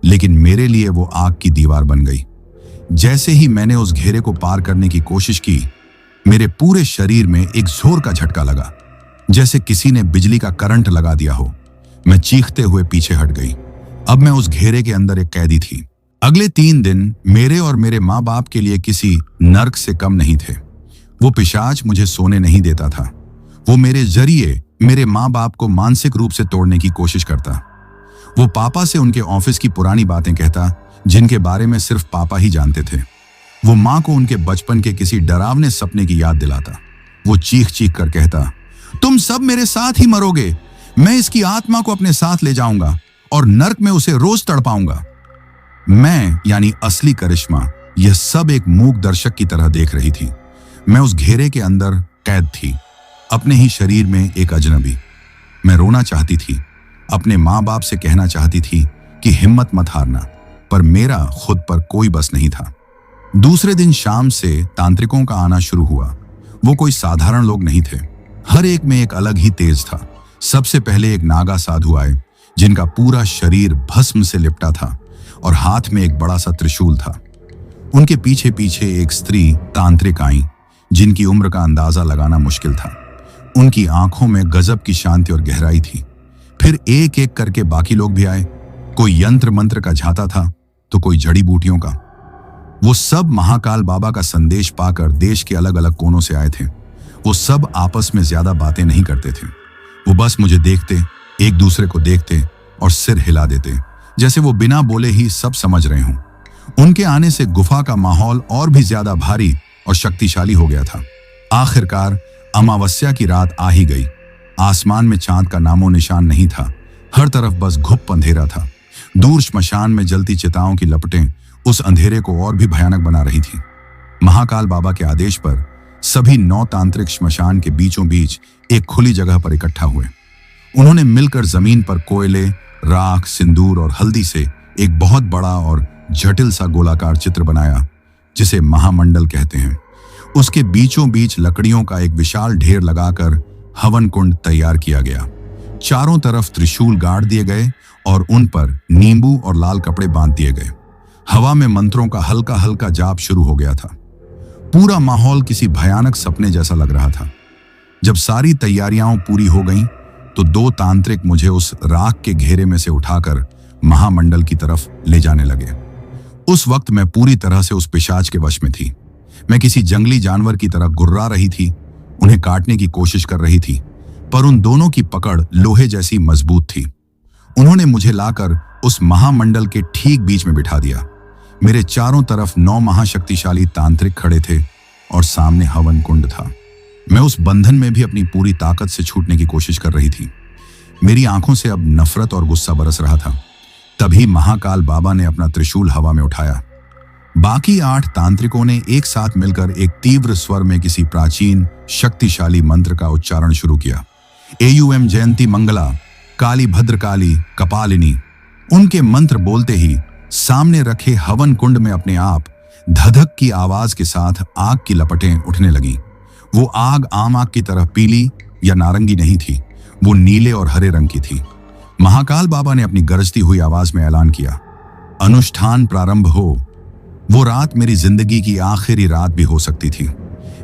लेकिन मेरे लिए वो आग की दीवार बन गई। जैसे ही मैंने उस घेरे को पार करने की कोशिश की, मेरे पूरे शरीर में एक जोर का झटका लगा, जैसे किसी ने बिजली का करंट लगा दिया हो। मैं चीखते हुए पीछे हट गई। अब मैं उस घेरे के अंदर एक कैदी थी। अगले 3 दिन मेरे और मेरे माँ बाप के लिए किसी नर्क से कम नहीं थे। वो पिशाच मुझे सोने नहीं देता था। वो मेरे जरिए मेरे माँ बाप को मानसिक रूप से तोड़ने की कोशिश करता। वो पापा से उनके ऑफिस की पुरानी बातें कहता, जिनके बारे में सिर्फ पापा ही जानते थे। वो माँ को उनके बचपन के किसी डरावने सपने की याद दिलाता। वो चीख चीख कर कहता, तुम सब मेरे साथ ही मरोगे। मैं इसकी आत्मा को अपने साथ ले जाऊंगा और नर्क में उसे रोज तड़पाऊंगा। मैं यानी असली करिश्मा यह सब एक मूक दर्शक की तरह देख रही थी। मैं उस घेरे के अंदर कैद थी, अपने ही शरीर में एक अजनबी। मैं रोना चाहती थी, अपने माँ बाप से कहना चाहती थी कि हिम्मत मत हारना, पर मेरा खुद पर कोई बस नहीं था। दूसरे दिन शाम से तांत्रिकों का आना शुरू हुआ। वो कोई साधारण लोग नहीं थे। हर एक में एक अलग ही तेज था। सबसे पहले एक नागा साधु आए, जिनका पूरा शरीर भस्म से लिपटा था और हाथ में एक बड़ा सा त्रिशूल था। उनके पीछे पीछे एक स्त्री तांत्रिक आई, जिनकी उम्र का अंदाजा लगाना मुश्किल था। उनकी आंखों में गजब की शांति और गहराई थी। फिर एक एक करके बाकी लोग भी आए। कोई यंत्र मंत्र का झाता था तो कोई जड़ी बूटियों का। वो सब महाकाल बाबा का संदेश पाकर देश के अलग अलग कोनों से आए थे। वो सब आपस में ज्यादा बातें नहीं करते थे। वो बस मुझे देखते, एक दूसरे को देखते और सिर हिला देते, जैसे वो बिना बोले ही सब समझ रहे हों। उनके आने से गुफा का माहौल और भी ज्यादा भारी और शक्तिशाली हो गया था। आखिरकार अमावस्या की रात आ ही गई। आसमान में चांद का नामो निशान नहीं था। हर तरफ बस घुप अंधेरा था। दूर श्मशान में जलती चिताओं की लपटें उस अंधेरे को और भी भयानक बना रही थी। महाकाल बाबा के आदेश पर सभी 9 तांत्रिक श्मशान के बीचों बीच एक खुली जगह पर इकट्ठा हुए। उन्होंने मिलकर जमीन पर कोयले, राख, सिंदूर और हल्दी से एक बहुत बड़ा और जटिल सा गोलाकार चित्र बनाया, जिसे महामंडल कहते हैं। उसके बीचों बीच लकड़ियों का एक विशाल ढेर लगाकर हवन कुंड तैयार किया गया। चारों तरफ त्रिशूल गाड़ दिए गए और उन पर नींबू और लाल कपड़े बांध दिए गए। हवा में मंत्रों का हल्का हल्का जाप शुरू हो गया था। पूरा माहौल किसी भयानक सपने जैसा लग रहा था। जब सारी तैयारियां पूरी हो गईं, तो 2 तांत्रिक मुझे उस राख के घेरे में से उठाकर महामंडल की तरफ ले जाने लगे। उस वक्त मैं पूरी तरह से उस पिशाच के वश में थी। मैं किसी जंगली जानवर की तरह गुर्रा रही थी, उन्हें काटने की कोशिश कर रही थी, पर उन दोनों की पकड़ लोहे जैसी मजबूत थी। उन्होंने मुझे लाकर उस महामंडल के ठीक बीच में बिठा दिया। मेरे चारों तरफ 9 महाशक्तिशाली तांत्रिक खड़े थे और सामने हवन कुंड था। मैं उस बंधन में भी अपनी पूरी ताकत से छूटने की कोशिश कर रही थी। मेरी आंखों से अब नफरत और गुस्सा बरस रहा था। तभी महाकाल बाबा ने अपना त्रिशूल हवा में उठाया। बाकी 8 तांत्रिकों ने एक साथ मिलकर एक तीव्र स्वर में किसी प्राचीन शक्तिशाली मंत्र का उच्चारण शुरू किया। एयूएम जयंती मंगला, काली भद्रकाली कपालिनी। उनके मंत्र बोलते ही सामने रखे हवन कुंड में अपने आप धधक की आवाज के साथ आग की लपटें उठने लगीं। वो आग आम आग की तरह पीली या नारंगी नहीं थी, वो नीले और हरे रंग की थी। महाकाल बाबा ने अपनी गरजती हुई आवाज में ऐलान किया, अनुष्ठान प्रारंभ हो। वो रात मेरी जिंदगी की आखिरी रात भी हो सकती थी।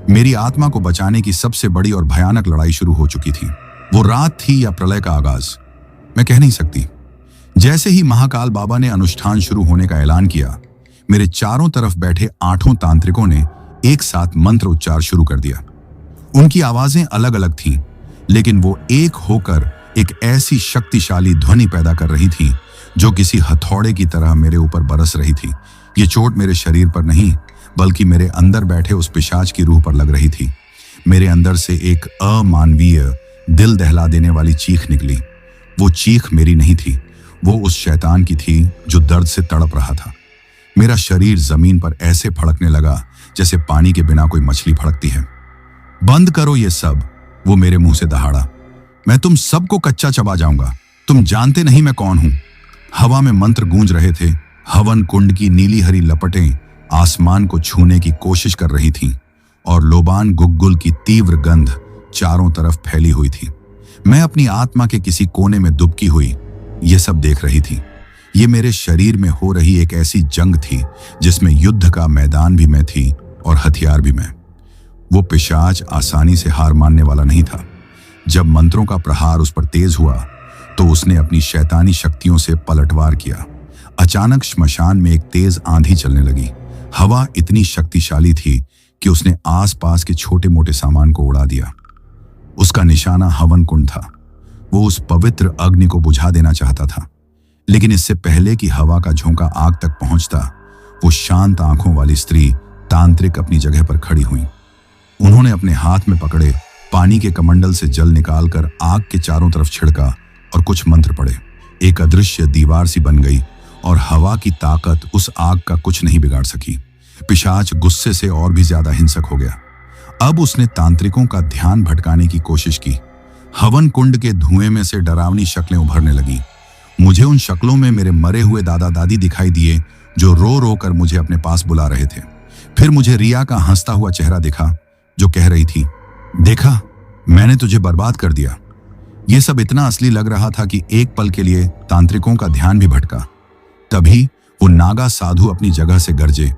मेरी आत्मा को बचाने की सबसे बड़ी और भयानक लड़ाई शुरू हो चुकी थी। वो रात थी या प्रलय का आगाज, मैं कह नहीं सकती। जैसे ही महाकाल बाबा ने अनुष्ठान शुरू होने का ऐलान किया, मेरे चारों तरफ बैठे 8 तांत्रिकों ने एक साथ मंत्र उच्चार शुरू कर दिया। उनकी आवाजें अलग अलग थीं, लेकिन वो एक होकर एक ऐसी शक्तिशाली ध्वनि पैदा कर रही थी जो किसी हथौड़े की तरह मेरे ऊपर बरस रही थी। ये चोट मेरे शरीर पर नहीं, बल्कि मेरे अंदर बैठे उस पिशाच की रूह पर लग रही थी। मेरे अंदर से एक अमानवीय, दिल दहला देने वाली चीख निकली। वो चीख मेरी नहीं थी, वो उस शैतान की थी जो दर्द से तड़प रहा था। मेरा शरीर जमीन पर ऐसे फड़कने लगा जैसे पानी के बिना कोई मछली फड़कती है। बंद करो ये सब, वो मेरे मुंह से दहाड़ा। मैं तुम सबको कच्चा चबा जाऊंगा। तुम जानते नहीं मैं कौन हूं। हवा में मंत्र गूंज रहे थे। हवन कुंड की नीली हरी लपटें आसमान को छूने की कोशिश कर रही थीं और लोबान गुग्गुल की तीव्र गंध चारों तरफ फैली हुई थी। मैं अपनी आत्मा के किसी कोने में दुबकी हुई ये सब देख रही थी। ये मेरे शरीर में हो रही एक ऐसी जंग थी जिसमें युद्ध का मैदान भी मैं थी और हथियार भी मैं। वो पिशाच आसानी से हार मानने वाला नहीं था। जब मंत्रों का प्रहार उस पर तेज हुआ तो उसने अपनी शैतानी शक्तियों से पलटवार किया। अचानक श्मशान में एक तेज आंधी चलने लगी। हवा इतनी शक्तिशाली थी कि उसने आसपास के छोटे मोटे सामान को उड़ा दिया। उसका निशाना हवन कुंड था। वो उस पवित्र अग्नि को बुझा देना चाहता था, लेकिन इससे पहले कि हवा का झोंका आग तक पहुंचता, वो शांत आंखों वाली स्त्री तांत्रिक अपनी जगह पर खड़ी हुई। उन्होंने अपने हाथ में पकड़े पानी के कमंडल से जल निकालकर आग के चारों तरफ छिड़का और कुछ मंत्र पढ़े। एक अदृश्य दीवार सी बन गई और हवा की ताकत उस आग का कुछ नहीं बिगाड़ सकी। पिशाच गुस्से से और भी ज्यादा हिंसक हो गया। अब उसने तांत्रिकों का ध्यान भटकाने की कोशिश की। हवन कुंड के धुएं में से डरावनी शक्लें उभरने लगी। मुझे उन शक्लों में मेरे मरे हुए दादा दादी दिखाई दिए जो रो रो कर मुझे अपने पास बुला रहे थे। फिर मुझे रिया का हंसता हुआ चेहरा दिखा जो कह रही थी, देखा, मैंने तुझे बर्बाद कर दिया। यह सब इतना असली लग रहा था कि एक पल के लिए तांत्रिकों का ध्यान भी भटका। तभी वो नागा साधु अपनी जगह से गरजे।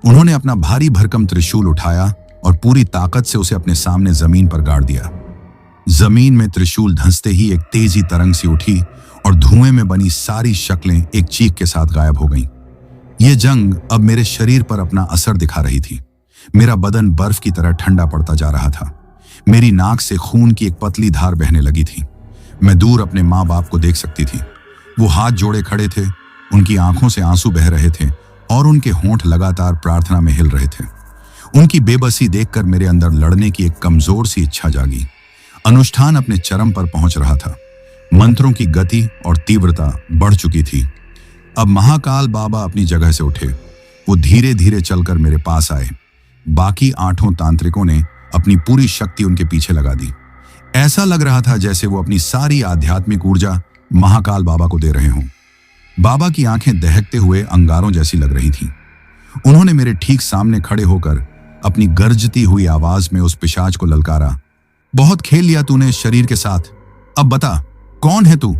उन्होंने अपना भारी भरकम त्रिशूल उठाया और पूरी ताकत से उसे अपने सामने जमीन पर गाड़ दिया। जमीन में त्रिशूल धंसते ही एक तेजी तरंग सी उठी और धुएं में बनी सारी शक्लें एक चीख के साथ गायब हो गईं। यह जंग अब मेरे शरीर पर अपना असर दिखा रही थी। मेरा बदन बर्फ की तरह ठंडा पड़ता जा रहा था। मेरी नाक से खून की एक पतली धार बहने लगी थी। मैं दूर अपने माँ बाप को देख सकती थी। वो हाथ जोड़े खड़े थे, उनकी आंखों से आंसू बह रहे थे और उनके होंठ लगातार प्रार्थना में हिल रहे थे। उनकी बेबसी देखकर मेरे अंदर लड़ने की एक कमजोर सी इच्छा जागी। अनुष्ठान अपने चरम पर पहुंच रहा था। मंत्रों की गति और तीव्रता बढ़ चुकी थी। अब महाकाल बाबा अपनी जगह से उठे। वो धीरे धीरे चलकर मेरे पास आए। बाकी 8 तांत्रिकों ने अपनी पूरी शक्ति उनके पीछे लगा दी। ऐसा लग रहा था जैसे वो अपनी सारी आध्यात्मिक ऊर्जा महाकाल बाबा को दे रहे हों। बाबा की आंखें दहकते हुए अंगारों जैसी लग रही थीं। उन्होंने मेरे ठीक सामने खड़े होकर अपनी गरजती हुई आवाज में उस पिशाच को ललकारा, बहुत खेल लिया तूने इस शरीर के साथ। अब बता, कौन है तू?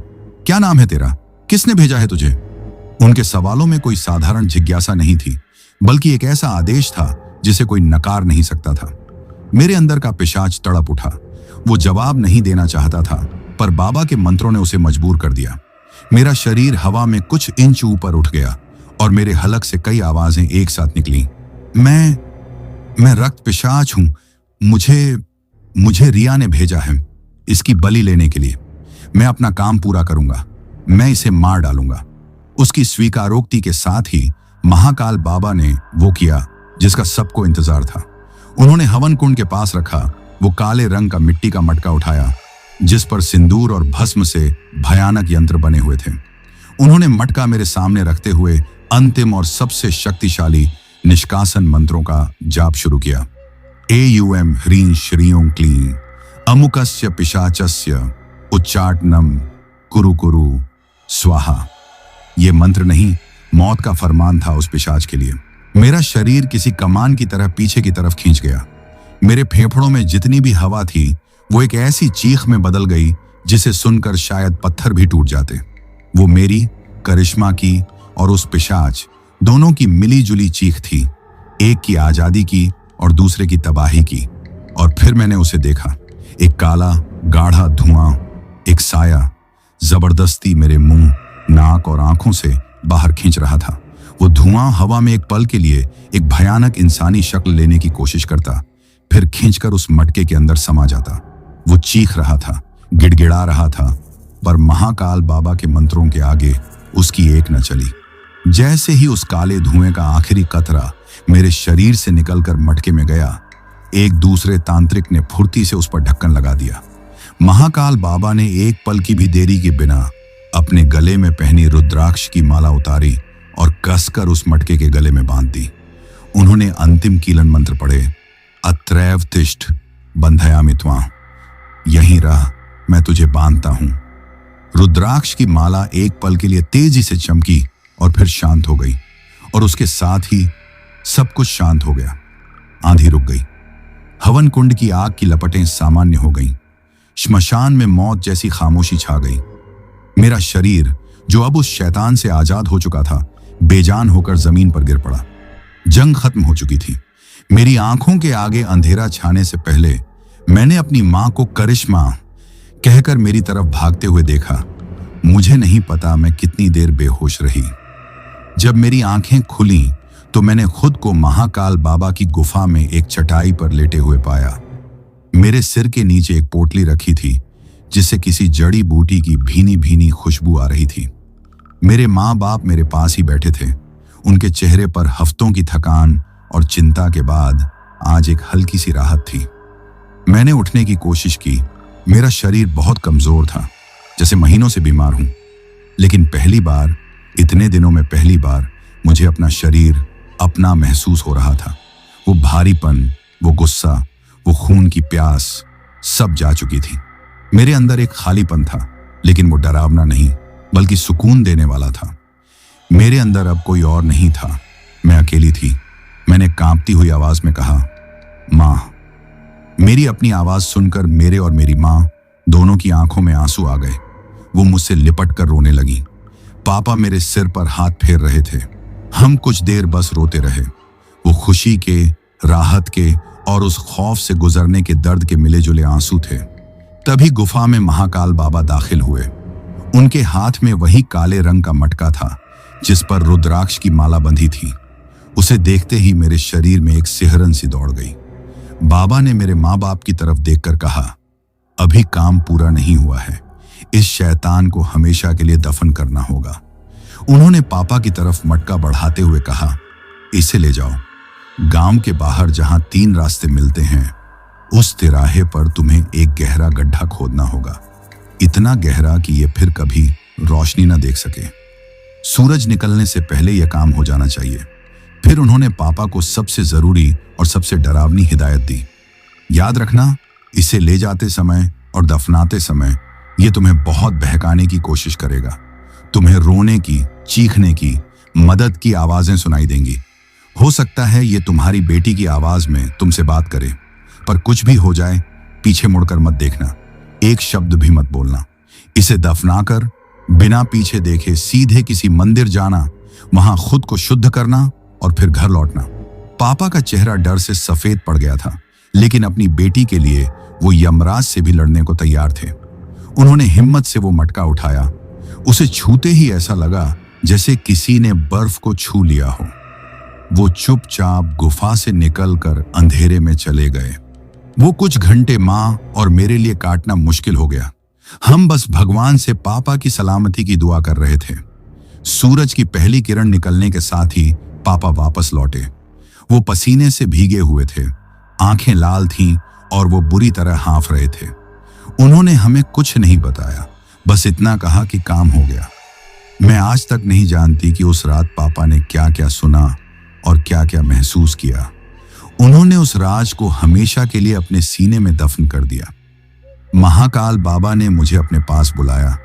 क्या नाम है तेरा? किसने भेजा है तुझे? उनके सवालों में कोई साधारण जिज्ञासा नहीं थी, बल्कि एक ऐसा आदेश था जिसे कोई नकार नहीं सकता था। मेरे अंदर का पिशाच तड़प उठा। वो जवाब नहीं देना चाहता था, पर बाबा के मंत्रों ने उसे मजबूर कर दिया। मेरा शरीर हवा में कुछ इंच ऊपर उठ गया और मेरे हलक से कई आवाजें एक साथ निकली। मैं रक्त पिशाच हूं। मुझे रिया ने भेजा है इसकी बलि लेने के लिए। मैं अपना काम पूरा करूंगा। मैं इसे मार डालूंगा। उसकी स्वीकारोक्ति के साथ ही महाकाल बाबा ने वो किया जिसका सबको इंतजार था। उन्होंने हवन कुंड के पास रखा वो काले रंग का मिट्टी का मटका उठाया जिस पर सिंदूर और भस्म से भयानक यंत्र बने हुए थे। उन्होंने मटका मेरे सामने रखते हुए अंतिम और सबसे शक्तिशाली निष्कासन मंत्रों का जाप शुरू किया। एयूएम ह्रीं श्रीयों क्लीं अमुकस्य पिशाचस्य उच्चाटनम कुरु कुरु स्वाहा। ये मंत्र नहीं, मौत का फरमान था उस पिशाच के लिए। मेरा शरीर किसी कमान की तरह पीछे की तरफ खींच गया। मेरे फेफड़ों में जितनी भी हवा थी वो एक ऐसी चीख में बदल गई जिसे सुनकर शायद पत्थर भी टूट जाते। वो मेरी, करिश्मा की और उस पिशाच दोनों की मिली जुली चीख थी, एक की आजादी की और दूसरे की तबाही की। और फिर मैंने उसे देखा, एक काला गाढ़ा धुआं, एक साया जबरदस्ती मेरे मुंह, नाक और आंखों से बाहर खींच रहा था। वो धुआं हवा में एक पल के लिए एक भयानक इंसानी शक्ल लेने की कोशिश करता, फिर खींचकर उस मटके के अंदर समा जाता। वो चीख रहा था, गिड़गिड़ा रहा था, पर महाकाल बाबा के मंत्रों के आगे उसकी एक न चली। जैसे ही उस काले धुएं का आखिरी कतरा मेरे शरीर से निकलकर मटके में गया, एक दूसरे तांत्रिक ने फुर्ती से उस पर ढक्कन लगा दिया। महाकाल बाबा ने एक पल की भी देरी के बिना अपने गले में पहनी रुद्राक्ष की माला उतारी और कसकर उस मटके के गले में बांध दी। उन्होंने अंतिम कीलन मंत्र पढ़े, अत्रैव तिष्ठ बंधयामि त्वां, यहीं रह, मैं तुझे बांधता हूं। रुद्राक्ष की माला एक पल के लिए तेजी से चमकी और फिर शांत हो गई, और उसके साथ ही सब कुछ शांत हो गया। आंधी रुक गई। हवन कुंड की आग की लपटें सामान्य हो गईं। श्मशान में मौत जैसी खामोशी छा गई। मेरा शरीर, जो अब उस शैतान से आजाद हो चुका था, बेजान होकर जमीन पर गिर पड़ा। जंग खत्म हो चुकी थी। मेरी आंखों के आगे अंधेरा छाने से पहले मैंने अपनी मां को करिश्मा कहकर मेरी तरफ भागते हुए देखा। मुझे नहीं पता मैं कितनी देर बेहोश रही। जब मेरी आंखें खुली तो मैंने खुद को महाकाल बाबा की गुफा में एक चटाई पर लेटे हुए पाया। मेरे सिर के नीचे एक पोटली रखी थी जिससे किसी जड़ी बूटी की भीनी भीनी खुशबू आ रही थी। मेरे माँ बाप मेरे पास ही बैठे थे। उनके चेहरे पर हफ्तों की थकान और चिंता के बाद आज एक हल्की सी राहत थी। मैंने उठने की कोशिश की। मेरा शरीर बहुत कमजोर था, जैसे महीनों से बीमार हूं। लेकिन पहली बार, इतने दिनों में पहली बार मुझे अपना शरीर अपना महसूस हो रहा था। वो भारीपन, वो गुस्सा, वो खून की प्यास सब जा चुकी थी। मेरे अंदर एक खालीपन था, लेकिन वो डरावना नहीं बल्कि सुकून देने वाला था। मेरे अंदर अब कोई और नहीं था, मैं अकेली थी। मैंने कांपती हुई आवाज में कहा, मां। मेरी अपनी आवाज सुनकर मेरे और मेरी मां दोनों की आंखों में आंसू आ गए। वो मुझसे लिपट कर रोने लगी। पापा मेरे सिर पर हाथ फेर रहे थे। हम कुछ देर बस रोते रहे। वो खुशी के, राहत के और उस खौफ से गुजरने के दर्द के मिले जुले आंसू थे। तभी गुफा में महाकाल बाबा दाखिल हुए। उनके हाथ में वही काले रंग का मटका था जिस पर रुद्राक्ष की माला बंधी थी। उसे देखते ही मेरे शरीर में एक सिहरन सी दौड़ गई। बाबा ने मेरे माँ बाप की तरफ देखकर कहा, अभी काम पूरा नहीं हुआ है, इस शैतान को हमेशा के लिए दफन करना होगा। उन्होंने पापा की तरफ मटका बढ़ाते हुए कहा, इसे ले जाओ। गांव के बाहर जहां 3 रास्ते मिलते हैं, उस तिराहे पर तुम्हें एक गहरा गड्ढा खोदना होगा, इतना गहरा कि ये फिर कभी रोशनी न देख सके। सूरज निकलने से पहले यह काम हो जाना चाहिए। फिर उन्होंने पापा को सबसे जरूरी और सबसे डरावनी हिदायत दी, याद रखना, इसे ले जाते समय और दफनाते समय ये तुम्हें बहुत बहकाने की कोशिश करेगा। तुम्हें रोने की, चीखने की, मदद की आवाजें सुनाई देंगी। हो सकता है ये तुम्हारी बेटी की आवाज में तुमसे बात करे, पर कुछ भी हो जाए पीछे मुड़कर मत देखना, एक शब्द भी मत बोलना। इसे दफनाकर बिना पीछे देखे सीधे किसी मंदिर जाना, वहां खुद को शुद्ध करना और फिर घर लौटना। पापा का चेहरा डर से सफेद पड़ गया था, लेकिन अपनी बेटी के लिए वो यमराज से भी लड़ने को तैयार थे। उन्होंने हिम्मत से वो मटका उठाया। उसे छूते ही ऐसा लगा जैसे किसी ने बर्फ को छू लिया हो। वो चुपचाप गुफा से निकलकर अंधेरे में चले गए। वो कुछ घंटे मां और मेरे लिए काटना मुश्किल हो गया। हम बस भगवान से पापा की सलामती की दुआ कर रहे थे। सूरज की पहली किरण निकलने के साथ ही पापा वापस लौटे। वो पसीने से भीगे हुए थे, आंखें लाल थीं और वो बुरी तरह हाँफ रहे थे। उन्होंने हमें कुछ नहीं बताया, बस इतना कहा कि काम हो गया। मैं आज तक नहीं जानती कि उस रात पापा ने क्या क्या सुना और क्या क्या महसूस किया। उन्होंने उस राज को हमेशा के लिए अपने सीने में दफन कर दिया। महाकाल बाबा ने मुझे अपने पास बुलाया।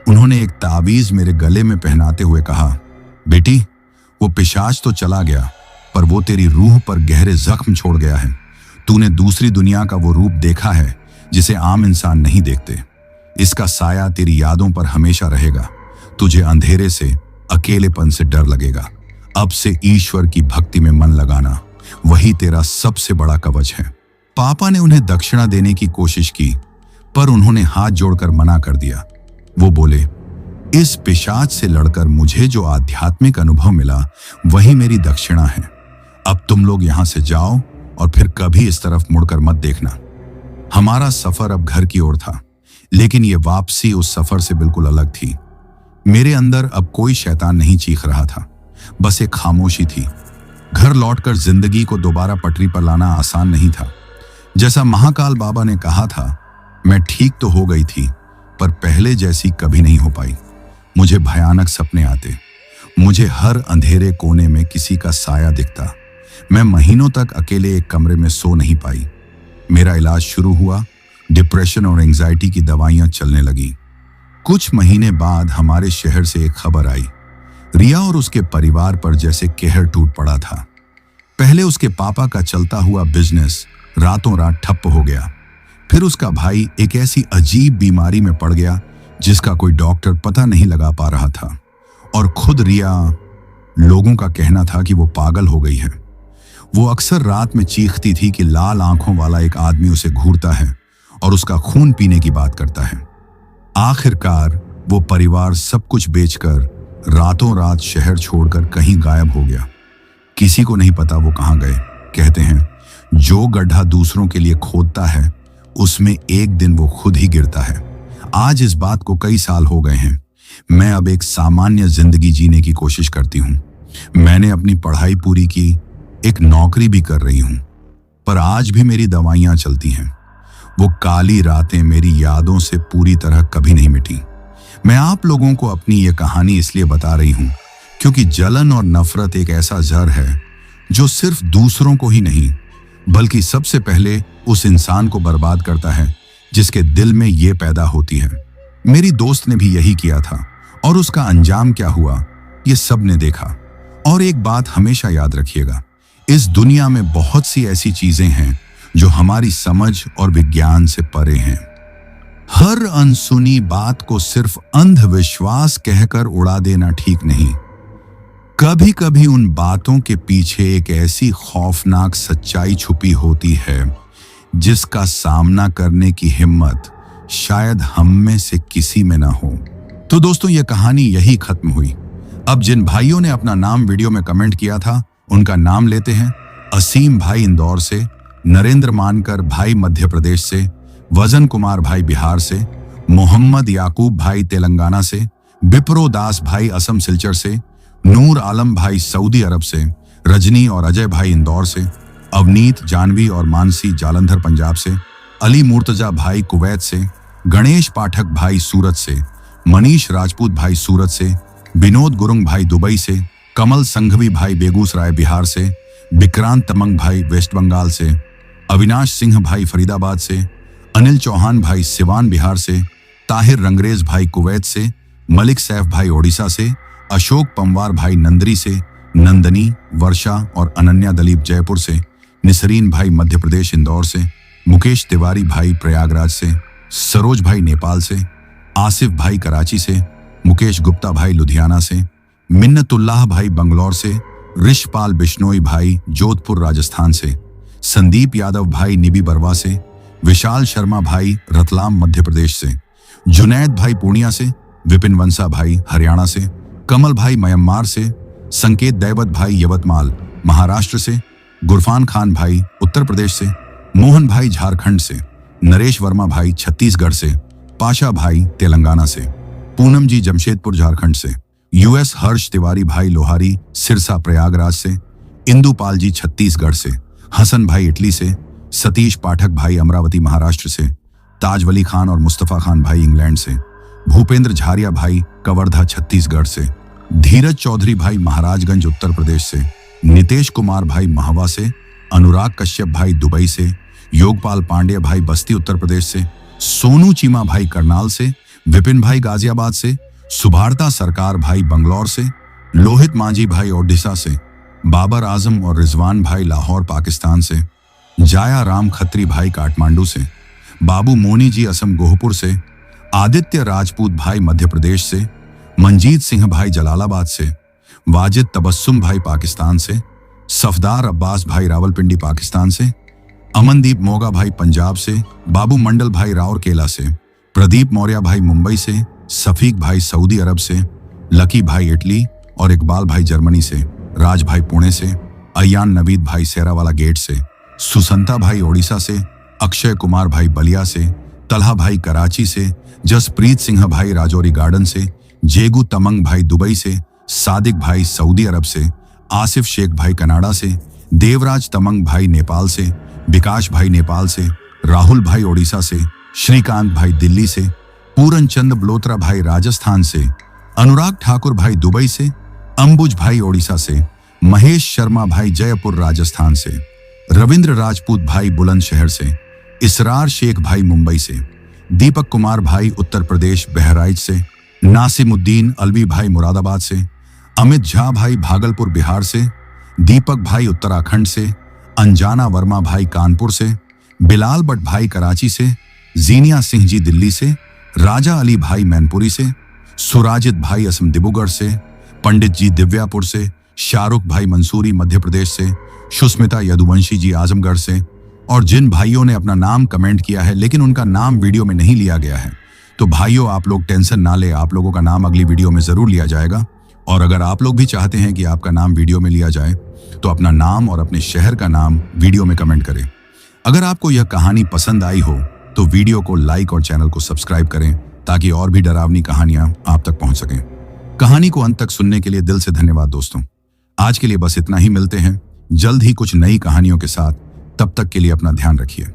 उन्होंने एक ताबीज मेरे गले में पहनाते हुए कहा, बेटी, वो पिशाच तो चला गया, पर वो तेरी रूह पर गहरे जख्म छोड़ गया है। तूने दूसरी दुनिया का वो रूप देखा है जिसे आम इंसान नहीं देखते। इसका साया तेरी यादों पर हमेशा रहेगा। तुझे अंधेरे से, अकेलेपन से डर लगेगा। अब से ईश्वर की भक्ति में मन लगाना, वही तेरा सबसे बड़ा कवच है। पापा ने उन्हें दक्षिणा देने की कोशिश की, पर उन्होंने हाथ जोड़कर मना कर दिया। वो बोले, इस पिशाच से लड़कर मुझे जो आध्यात्मिक अनुभव मिला, वही मेरी दक्षिणा है। अब तुम लोग यहां से जाओ और फिर कभी इस तरफ मुड़कर मत देखना। हमारा सफर अब घर की ओर था, लेकिन ये वापसी उस सफर से बिल्कुल अलग थी। मेरे अंदर अब कोई शैतान नहीं चीख रहा था, बस एक खामोशी थी। घर लौटकर जिंदगी को दोबारा पटरी पर लाना आसान नहीं था। जैसा महाकाल बाबा ने कहा था, मैं ठीक तो हो गई थी, पर पहले जैसी कभी नहीं हो पाई। मुझे भयानक सपने आते। मुझे हर अंधेरे कोने में किसी का साया दिखता। मैं महीनों तक अकेले एक कमरे में सो नहीं पाई। मेरा इलाज शुरू हुआ। डिप्रेशन और एंजाइटी की दवाइयां चलने लगी। कुछ महीने बाद हमारे शहर से एक खबर आई। रिया और उसके परिवार पर जैसे कहर टूट पड़ा था। पहले उसके पापा का चलता हुआ बिजनेस रातों रात ठप्प हो गया। फिर उसका भाई एक ऐसी अजीब बीमारी में पड़ गया जिसका कोई डॉक्टर पता नहीं लगा पा रहा था, और खुद रिया लोगों का कहना था कि वो पागल हो गई है। वो अक्सर रात में चीखती थी कि लाल आंखों वाला एक आदमी उसे घूरता है और उसका खून पीने की बात करता है। आखिरकार वो परिवार सब कुछ बेचकर रातों रात शहर छोड़कर कहीं गायब हो गया। किसी को नहीं पता वो कहां गए। कहते हैं जो गड्ढा दूसरों के लिए खोदता है उसमें एक दिन वो खुद ही गिरता है। आज इस बात को कई साल हो गए हैं। मैं अब एक सामान्य जिंदगी जीने की कोशिश करती हूँ। मैंने अपनी पढ़ाई पूरी की, एक नौकरी भी कर रही हूँ, पर आज भी मेरी दवाइयाँ चलती हैं। वो काली रातें मेरी यादों से पूरी तरह कभी नहीं मिटी। मैं आप लोगों को अपनी ये कहानी इसलिए बता रही हूँ क्योंकि जलन और नफरत एक ऐसा जहर है जो सिर्फ दूसरों को ही नहीं बल्कि सबसे पहले उस इंसान को बर्बाद करता है जिसके दिल में ये पैदा होती है। मेरी दोस्त ने भी यही किया था और उसका अंजाम क्या हुआ ये सब ने देखा। और एक बात हमेशा याद रखिएगा, इस दुनिया में बहुत सी ऐसी चीजें हैं जो हमारी समझ और विज्ञान से परे हैं। हर अनसुनी बात को सिर्फ अंधविश्वास कहकर उड़ा देना ठीक नहीं। कभी कभी उन बातों के पीछे एक ऐसी खौफनाक सच्चाई छुपी होती है जिसका सामना करने की हिम्मत शायद हम में से किसी में ना हो। तो दोस्तों, यह कहानी यही खत्म हुई। अब जिन भाइयों ने अपना नाम वीडियो में कमेंट किया था उनका नाम लेते हैं। असीम भाई इंदौर से, नरेंद्र मानकर भाई मध्य प्रदेश से, वजन कुमार भाई बिहार से, मोहम्मद याकूब भाई तेलंगाना से, बिप्रो दास भाई असम सिलचर से, नूर आलम भाई सऊदी अरब से, रजनी और अजय भाई इंदौर से, अवनीत, जानवी और मानसी जालंधर पंजाब से, अली मुर्तजा भाई कुवैत से, गणेश पाठक भाई सूरत से, मनीष राजपूत भाई सूरत से, विनोद गुरुंग भाई दुबई से, कमल संघवी भाई बेगूसराय बिहार से, विक्रांत तमंग भाई वेस्ट बंगाल से, अविनाश सिंह भाई फरीदाबाद से, अनिल चौहान भाई सिवान बिहार से, ताहिर रंगरेज भाई कुवैत से, मलिक सैफ भाई ओडिशा से, अशोक पंवार भाई नंदरी से, नंदनी, वर्षा और अनन्या दलीप जयपुर से, निसरीन भाई मध्य प्रदेश इंदौर से, मुकेश तिवारी भाई प्रयागराज से, सरोज भाई नेपाल से, आसिफ भाई कराची से, मुकेश गुप्ता भाई लुधियाना से, मिन्नतुल्लाह भाई बंगलौर से, ऋषपाल बिश्नोई भाई जोधपुर राजस्थान से, संदीप यादव भाई निबी बरवा से, विशाल शर्मा भाई रतलाम मध्य प्रदेश से, जुनैद भाई पूर्णिया से, विपिन वंसा भाई हरियाणा से, कमल भाई म्यांमार से, संकेत दैवत भाई यवतमाल महाराष्ट्र से, गुरफान खान भाई उत्तर प्रदेश से, मोहन भाई झारखंड से, नरेश वर्मा भाई छत्तीसगढ़ से, पाशा भाई तेलंगाना से, पूनम जी जमशेदपुर झारखंड से, यूएस हर्ष तिवारी भाई लोहारी सिरसा प्रयागराज से, इंदुपाल जी छत्तीसगढ़ से, हसन भाई इटली से, सतीश पाठक भाई अमरावती महाराष्ट्र से, ताजवली खान और मुस्तफा खान भाई इंग्लैंड से, भूपेंद्र झारिया भाई कवर्धा छत्तीसगढ़ से, धीरज चौधरी भाई महाराजगंज उत्तर प्रदेश से, नितेश कुमार भाई महावा से, अनुराग कश्यप भाई दुबई से, योगपाल पांडे भाई बस्ती उत्तर प्रदेश से, सोनू चीमा भाई करनाल से, विपिन भाई गाजियाबाद से, सुभारता सरकार भाई बंगलौर से, लोहित मांझी भाई ओडिशा से, बाबर आजम और रिजवान भाई लाहौर पाकिस्तान से, जाया राम खत्री भाई काठमांडू से, बाबू मोनी जी असम गोहपुर से, आदित्य राजपूत भाई मध्य प्रदेश से, मंजीत सिंह भाई जलालाबाद से, वाजिद तबस्सुम भाई पाकिस्तान से, सफदार अब्बास भाई रावलपिंडी पाकिस्तान से, अमनदीप मोगा भाई पंजाब से, बाबू मंडल भाई राउरकेला से, प्रदीप मौर्य भाई मुंबई से, सफीक भाई सऊदी अरब से, लकी भाई इटली और इकबाल भाई जर्मनी से, राज भाई पुणे से, अयान नवीद भाई सेरावाला गेट से, सुसंता भाई ओडिशा से, अक्षय कुमार भाई बलिया से, तलहा भाई कराची से, जसप्रीत सिंह भाई राजौरी गार्डन से, जेगू तमंग भाई दुबई से, सादिक भाई सऊदी अरब से, आसिफ शेख भाई कनाडा से, देवराज तमंग भाई नेपाल से, विकास भाई नेपाल से, राहुल भाई ओडिशा से, श्रीकांत भाई दिल्ली से, पूरन चंद ब्लोत्रा भाई राजस्थान से, अनुराग ठाकुर भाई दुबई से, अंबुज भाई ओडिशा से, महेश शर्मा भाई जयपुर राजस्थान से, रविंद्र राजपूत भाई बुलंदशहर से, इसरार शेख भाई मुंबई से, दीपक कुमार भाई उत्तर प्रदेश बहराइच से, नासिमुद्दीन अलवी भाई मुरादाबाद से, अमित झा भाई भागलपुर बिहार से, दीपक भाई उत्तराखंड से, अंजाना वर्मा भाई कानपुर से, बिलाल भट्ट भाई कराची से, जीनिया सिंह जी दिल्ली से, राजा अली भाई मैनपुरी से, सुराजित भाई असम डिब्रूगढ़ से, पंडित जी दिव्यापुर से, शाहरुख भाई मंसूरी मध्य प्रदेश से, सुष्मिता यदुवंशी जी आजमगढ़ से, और जिन भाइयों ने अपना नाम कमेंट किया है लेकिन उनका नाम वीडियो में नहीं लिया गया है, तो भाइयों आप लोग टेंशन ना ले, आप लोगों का नाम अगली वीडियो में जरूर लिया जाएगा। और अगर आप लोग भी चाहते हैं कि आपका नाम वीडियो में लिया जाए तो अपना नाम और अपने शहर का नाम वीडियो में कमेंट करें। अगर आपको यह कहानी पसंद आई हो तो वीडियो को लाइक और चैनल को सब्सक्राइब करें ताकि और भी डरावनी कहानियां आप तक पहुंच सकें। कहानी को अंत तक सुनने के लिए दिल से धन्यवाद दोस्तों। आज के लिए बस इतना ही, मिलते हैं जल्द ही कुछ नई कहानियों के साथ। तब तक के लिए अपना ध्यान रखिए।